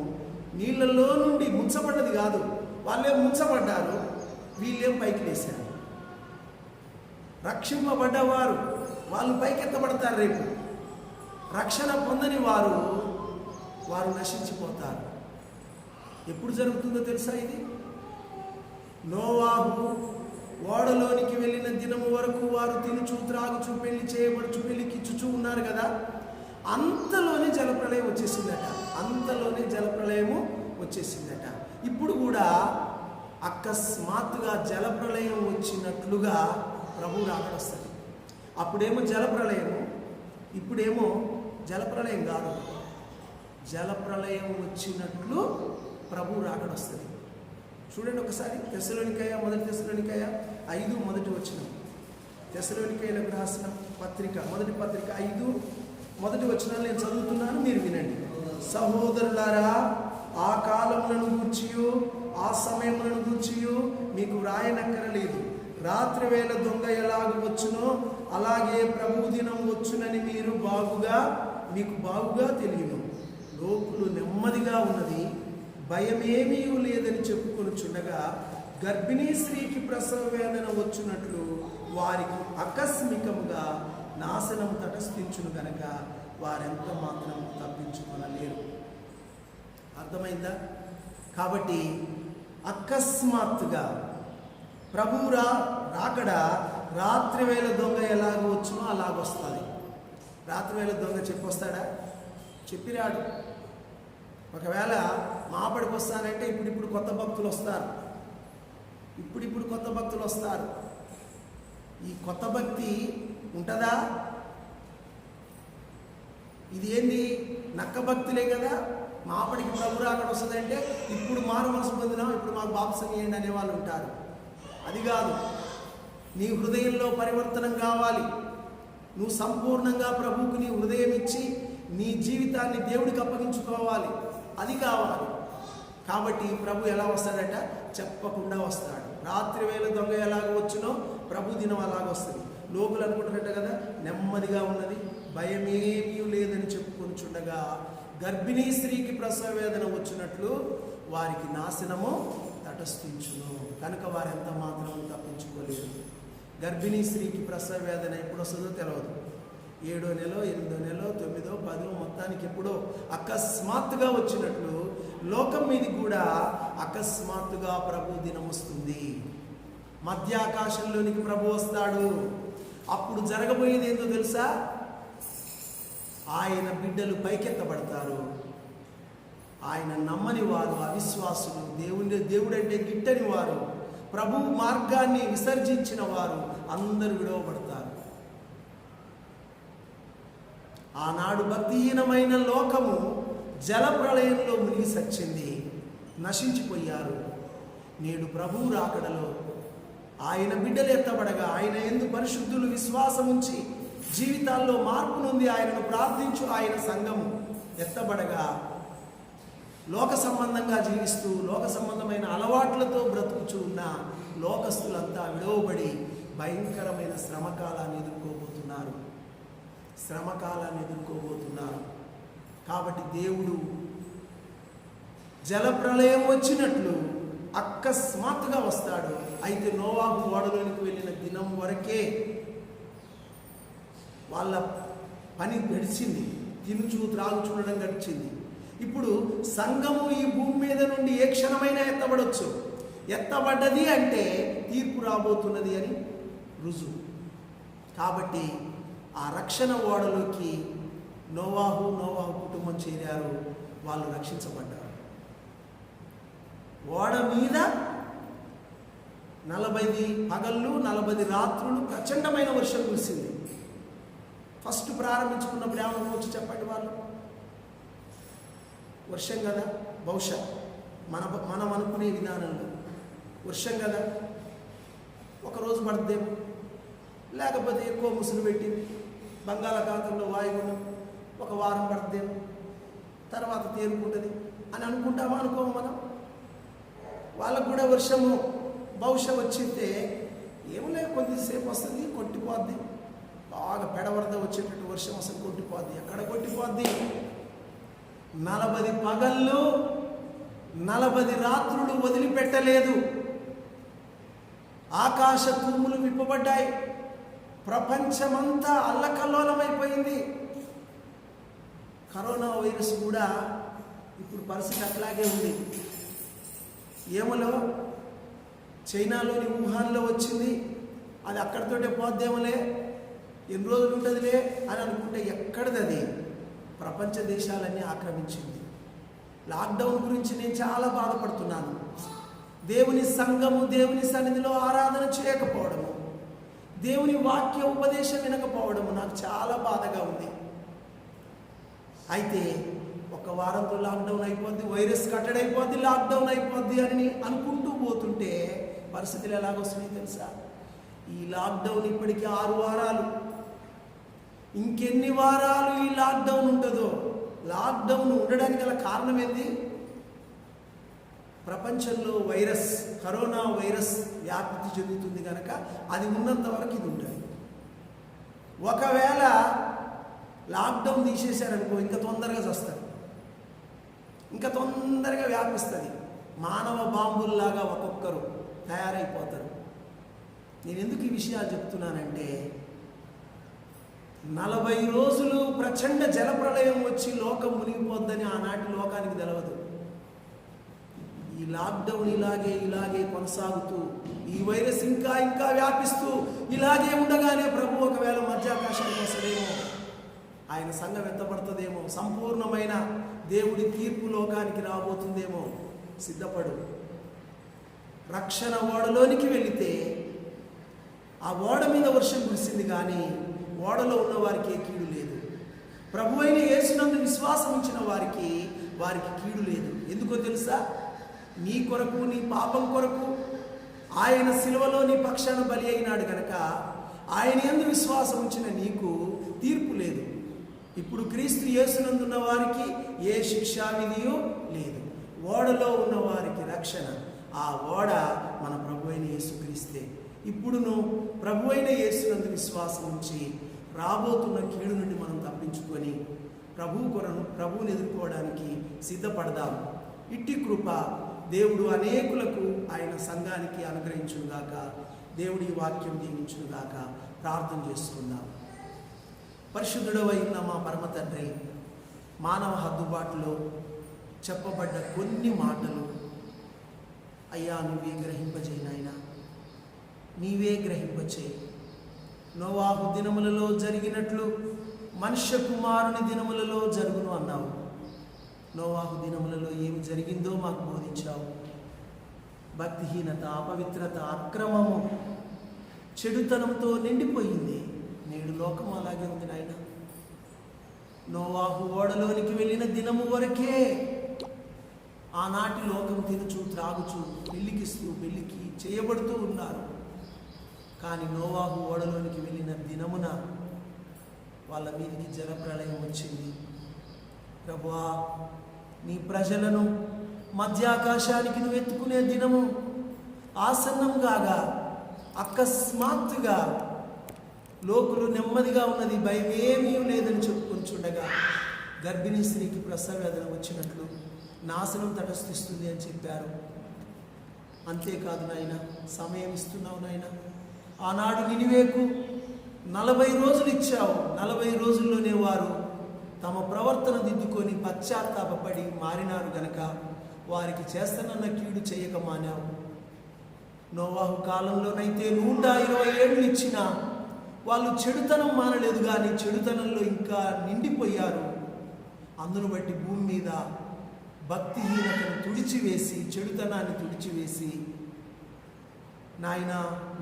నీళ్ళల్లో నుండి ముంచబడ్డది కాదు. వాళ్ళేం ముంచబడ్డారు, వీళ్ళేం పైకి లేశారు. రక్షింపబడ్డవారు వాళ్ళు పైకెత్తబడతారు. రేపు రక్షణ పొందని వారు నశించిపోతారు. ఎప్పుడు జరుగుతుందో తెలుసా? ఇది నోవాహు ఓడలోనికి వెళ్ళిన దినము వరకు వారు తినుచు త్రాగుచు పెళ్లి చేయబడుచు పెళ్లికిచ్చుచూ ఉన్నారు కదా. అంతలోనే జలప్రళయం వచ్చేసిందట. ఇప్పుడు కూడా అకస్మాత్తుగా జలప్రళయం వచ్చినట్లుగా ప్రభు రాకడొస్తుంది. అప్పుడేమో జలప్రళయము, ఇప్పుడేమో జలప్రళయం కాదు. జలప్రళయం వచ్చినట్లు ప్రభు రాకడొస్తుంది. చూడండి ఒకసారి మొదటి తెస్సలోనికయ 5 మొదటి వచనం. తెస్సలోనికయలకు రాసిన పత్రిక మొదటి పత్రిక 5 మొదటి వచనాలు నేను చదువుతున్నాను, మీరు వినండి. సహోదరులారా, ఆ కాలములను గూర్చియు ఆ సమయములను గూర్చియు మీకు వ్రాయనక్కరలేదు. రాత్రి వేళ దొంగ ఎలాగూ వచ్చునో అలాగే ప్రభు దినం వచ్చునని మీకు బాగుగా తెలియను. లోకులు నెమ్మదిగా ఉన్నది, భయమేమీ లేదని చెప్పుకొనుచుండగా గర్భిణీ స్త్రీకి ప్రసవ వేదన వచ్చునట్లు వారికి ఆకస్మికముగా నాశనం తటస్థించును గనక వారెంత మాత్రం తప్పించుకొనలేరు. అర్థమైందా? కాబట్టి అకస్మాత్తుగా ప్రభు రాకడ రాత్రి వేళ దొంగ ఎలాగ వచ్చునో అలాగొస్తుంది. రాత్రి వేళ దొంగ చెప్పొస్తాడా? చెప్పిరాడు. ఒకవేళ మాపడికి వస్తానంటే ఇప్పుడు కొత్త భక్తులు వస్తారు. ఇప్పుడు కొత్త భక్తులు వస్తారు. ఈ కొత్త భక్తి ఉంటుందా? ఇది ఏంది? నక్క భక్తులే కదా. మాపడికి ప్రభు రాకడ వస్తుందంటే ఇప్పుడు మారు మనసు పొందినాం, ఇప్పుడు మాకు బాప్సం ఇవ్వండి అనేవాళ్ళు ఉంటారు. అది కాదు. నీ హృదయంలో పరివర్తనం కావాలి. నువ్వు సంపూర్ణంగా ప్రభువుకు నీ హృదయం ఇచ్చి నీ జీవితాన్ని దేవుడికి అప్పగించుకోవాలి. అది కావాలి. కాబట్టి ప్రభు ఎలా వస్తాడట? చెప్పకుండా వస్తాడు. రాత్రి వేళ దొంగ ఎలాగ వచ్చునో ప్రభు దినం అలాగొస్తుంది. లోకులు అనుకుంటారట కదా, నెమ్మదిగా ఉన్నది, భయమేమీ లేదని చెప్పుకొనిచుండగా గర్భిణీ స్త్రీకి ప్రసవ వేదన వచ్చినట్లు వారికి నాశనము తటస్థించును. కనుక వారు ఎంత మాత్రం తప్పించుకోలేరు. గర్భిణీ స్త్రీకి ప్రసవ వేదన ఎప్పుడు వస్తుందో తెలియదు. 7వ నెల, 8వ నెల, 9వ, 10వ, మొత్తానికి ఎప్పుడో అకస్మాత్తుగా వచ్చినట్లు లోకం మీద కూడా అకస్మాత్తుగా ప్రభు దినం వస్తుంది. మధ్యాకాశంలోనికి ప్రభు వస్తాడు. అప్పుడు జరగబోయేది ఏందో తెలుసా? ఆయన బిడ్డలు పైకెత్తబడతారు. ఆయన నమ్మని వారు, అవిశ్వాసులు, దేవుడంటే గిట్టని వారు, ప్రభు మార్గాన్ని విసర్జించిన వారు అందరూ విడవబడతారు. ఆనాడు భక్తిహీనమైన లోకము జల ప్రళయంలో మునిగి సచ్చింది, నశించిపోయారు. నేడు ప్రభువు రాకడలో ఆయన బిడ్డలు ఎత్తబడగా, ఆయన యందు పరిశుద్ధులు విశ్వాసం ఉంచి జీవితాల్లో మార్పు నొంది ఆయనను ప్రార్థించు ఆయన సంఘము ఎత్తబడగా, లోక సంబంధంగా జీవిస్తూ లోక సంబంధమైన అలవాట్లతో బ్రతుకుచూ ఉన్న లోకస్తులంతా విడవబడి భయంకరమైన శ్రమకాలాన్ని ఎదుర్కోబోతున్నారు. కాబట్టి దేవుడు జలప్రళయం వచ్చినట్లు అకస్మాత్తుగా వస్తాడు. అయితే నోవాహు ఓడలోనికి వెళ్ళిన దినం వరకే వాళ్ళ పని గడిచింది, తినుచు త్రాగు చూడడం గడిచింది. ఇప్పుడు సంఘము ఈ భూమి మీద నుండి ఏ క్షణమైనా ఎత్తబడవచ్చు. ఎత్తబడ్డది అంటే తీర్పు రాబోతున్నది అని రుజువు. కాబట్టి ఆ రక్షణ ఓడలోకి నోవాహు కుటుంబం చేరారు. వాళ్ళు రక్షించబడ్డారు. ఓడ మీద 40 పగళ్ళు 40 రాత్రులు ప్రచండమైన వర్షం కురిసింది. ఫస్ట్ ప్రారంభించుకున్నప్పుడు ఏమన్నా వచ్చి చెప్పండి వాళ్ళు, వర్షం కదా, బహుశా మనం అనుకునే విధానంలో వర్షం కదా, ఒకరోజు పడుతుందేమో, లేకపోతే ఎక్కువ ముసులు పెట్టి బంగాళాఖాతంలో వాయుగుండం ఒక వారం పడుతుందేమో, తర్వాత తేరుకుంటుంది అని అనుకుంటామా అనుకోము మనం. వాళ్ళకు కూడా వర్షము బహుశా వచ్చితే ఏమలే కొద్దిసేపు వస్తుంది, కొట్టిపోద్ది. బాగా పెడవరద వచ్చేటట్టు వర్షం అసలు కొట్టిపోద్ది. ఎక్కడ కొట్టిపోద్ది? 40 పగళ్ళు 40 రాత్రులు వదిలిపెట్టలేదు. ఆకాశ తూములు విప్పబడ్డాయి. ప్రపంచమంతా అల్లకల్లోలమైపోయింది. కరోనా వైరస్ కూడా ఇప్పుడు పరిస్థితి అట్లాగే ఉంది. ఏమలో చైనాలోని వుహాన్లో వచ్చింది, అది అక్కడితోటే పోద్దేమోలే, ఎన్ని రోజులు ఉంటుందిలే అని అనుకుంటే ఎక్కడిది అది ప్రపంచ దేశాలన్నీ ఆక్రమించింది. లాక్డౌన్ గురించి నేను చాలా బాధపడుతున్నాను. దేవుని సంఘము దేవుని సన్నిధిలో ఆరాధన చేయకపోవడము, దేవుని వాక్య ఉపదేశం వినకపోవడము నాకు చాలా బాధగా ఉంది. అయితే ఒక వారంతో లాక్డౌన్ అయిపోద్ది, వైరస్ కట్టడైపోద్ది, లాక్డౌన్ అయిపోద్ది అని అనుకుంటూ పోతుంటే పరిస్థితులు ఎలాగొస్తున్నాయి తెలుసా? ఈ లాక్డౌన్ ఇప్పటికీ 6 వారాలు. ఇంకెన్ని వారాలు ఈ లాక్డౌన్ ఉంటుందో? లాక్డౌన్ ఉండడానికి గల కారణం ఏంది? ప్రపంచంలో వైరస్, కరోనా వైరస్ వ్యాప్తి చెందుతుంది కనుక అది ఉన్నంత వరకు ఇది ఉంటుంది. ఒకవేళ లాక్డౌన్ తీసేశారనుకో, ఇంకా తొందరగా చస్తారు, ఇంకా తొందరగా వ్యాపిస్తుంది. మానవ బాంబుల్లాగా ఒక్కొక్కరు తయారైపోతారు. నేను ఎందుకు ఈ విషయాలు చెప్తున్నానంటే, 40 రోజులు ప్రచండ జలప్రళయం వచ్చి లోకం మునిగిపోద్దని ఆనాటి లోకానికి తెలవదు. ఈ లాక్డౌన్ ఇలాగే కొనసాగుతూ, ఈ వైరస్ ఇంకా వ్యాపిస్తూ ఇలాగే ఉండగానే ప్రభు ఒకవేళ మధ్యాకాశానికి వస్తుందేమో, ఆయన సంఘం ఎత్తబడుతుందేమో, సంపూర్ణమైన దేవుడి తీర్పు లోకానికి రాబోతుందేమో. సిద్ధపడు. రక్షణ ఓడలోనికి వెళితే ఆ ఓడ మీద వర్షం కురిసింది, కానీ ఓడలో ఉన్న వారికి ఏ కీడు లేదు. ప్రభు అయిన యేసునందు విశ్వాసం ఉంచిన వారికి కీడు లేదు. ఎందుకో తెలుసా? నీ కొరకు, నీ పాపం కొరకు ఆయన సిలువలో నీ పక్షాన బలి అయినాడు గనక ఆయన యందు విశ్వాసం ఉంచిన నీకు తీర్పు లేదు. ఇప్పుడు క్రీస్తు యేసునందున్న వారికి ఏ శిక్షా విధియో లేదు. ఓడలో ఉన్న వారికి రక్షణ. ఆ ఓడ మన ప్రభు అయిన యేసుక్రీస్తే. ఇప్పుడును ప్రభు అయిన యేసునందు విశ్వాసం ఉంచి రాబోతున్న కీడు నుండి మనం తప్పించుకొని ప్రభువుని ఎదుర్కోవడానికి సిద్ధపడదాం. ఇట్టి కృప దేవుడు అనేకులకు, ఆయన సంఘానికి అనుగ్రహించునుగాక. దేవుడి వాక్యం దీవించునుగాక. ప్రార్థన చేసుకుందాం. పరిశుద్ధుడవైన మా పరమ తండ్రి, మానవ హద్దుబాటులో చెప్పబడ్డ కొన్ని మాటలు అయ్యా నువ్వే గ్రహింపజేయి నాయనా, నీవే గ్రహింపచేయి. నోవాహు దినములలో జరిగినట్లు మనుష్య కుమారుని దినములలో జరుగును అన్నావు. నోవాహు దినములలో ఏమి జరిగిందో మాకు బోధించావు. భక్తిహీనత, అపవిత్రత, అక్రమము, చెడుతనంతో నిండిపోయింది. నేడు లోకం అలాగే ఉంది నాయన. నోవాహు ఓడలోనికి వెళ్ళిన దినము వరకే ఆనాటి లోకం తినుచు త్రాగుచు పెళ్లికి చేయబడుతూ ఉన్నారు. కానీ నోవాహు ఓడలోనికి వెళ్ళిన దినమున వాళ్ళ మీదికి జలప్రళయం వచ్చింది. ప్రభువా, నీ ప్రజలను మధ్యాకాశానికి నువ్వు ఎత్తుకునే దినము ఆసన్నం కాగా అకస్మాత్తుగా లోకులు నెమ్మదిగా ఉన్నది, భయమేమీ లేదని చెప్పుకొంచుండగా గర్భిణీ స్త్రీకి ప్రసవ వేదన వచ్చినట్లు నాశనం తటస్థిస్తుంది అని చెప్పారు. అంతేకాదు నాయన, సమయం ఇస్తున్నావు నాయన. ఆనాడు నినివేకు 40 రోజులు ఇచ్చావు. 40 రోజుల్లోనే వారు తమ ప్రవర్తన దిద్దుకొని పశ్చాత్తాపడి మారినారు గనక వారికి చేస్తానన్న కీడు చేయక మానావు. నోవాహు కాలంలోనైతే 120 ఏళ్ళు ఇచ్చినా వాళ్ళు చెడుతనం మానలేదు, కానీ చెడుతనంలో ఇంకా నిండిపోయారు. అందును బట్టి భూమి మీద భక్తిహీనతను తుడిచివేసి, చెడుతనాన్ని తుడిచివేసి నాయన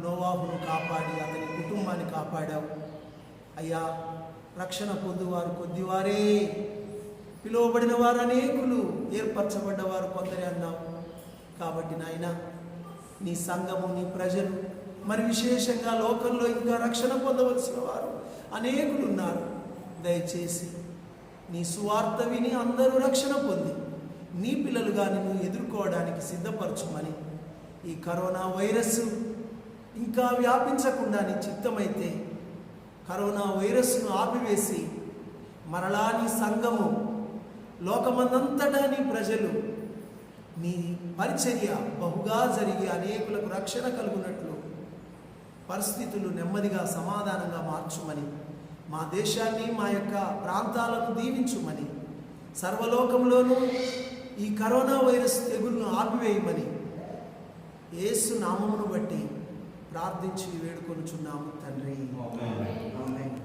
నోవాహును కాపాడి అతని కుటుంబాన్ని కాపాడావు. అయ్యా, రక్షణ పొందువారు కొద్దివారే, పిలువబడిన వారు అనేకులు, ఏర్పరచబడ్డవారు కొందరే అన్నావు. కాబట్టి నాయన, నీ సంఘము, నీ ప్రజలు, మరి విశేషంగా లోకంలో ఇంకా రక్షణ పొందవలసిన వారు అనేకులు ఉన్నారు. దయచేసి నీ సువార్త విని అందరూ రక్షణ పొంది నీ పిల్లలుగా నిన్ను ఎదుర్కోవడానికి సిద్ధపరచుమని, ఈ కరోనా వైరస్ ఇంకా వ్యాపించకుండా నీ చిత్తమైతే కరోనా వైరస్ను ఆపివేసి మరలా నీ సంఘము, లోకమందంతటా నీ ప్రజలు నీ పరిచర్య బహుగా జరిగి అనేకులకు రక్షణ కలుగునట్లు పరిస్థితులు నెమ్మదిగా సమాధానంగా మార్చుమని, మా దేశాన్ని, మా యొక్క ప్రాంతాలను దీవించుమని, సర్వలోకంలోనూ ఈ కరోనా వైరస్ తెగుళ్లను ఆపివేయమని యేసు నామమును బట్టి ప్రార్థించి వేడుకొనుచున్నాము తండ్రి. ఆమేన్.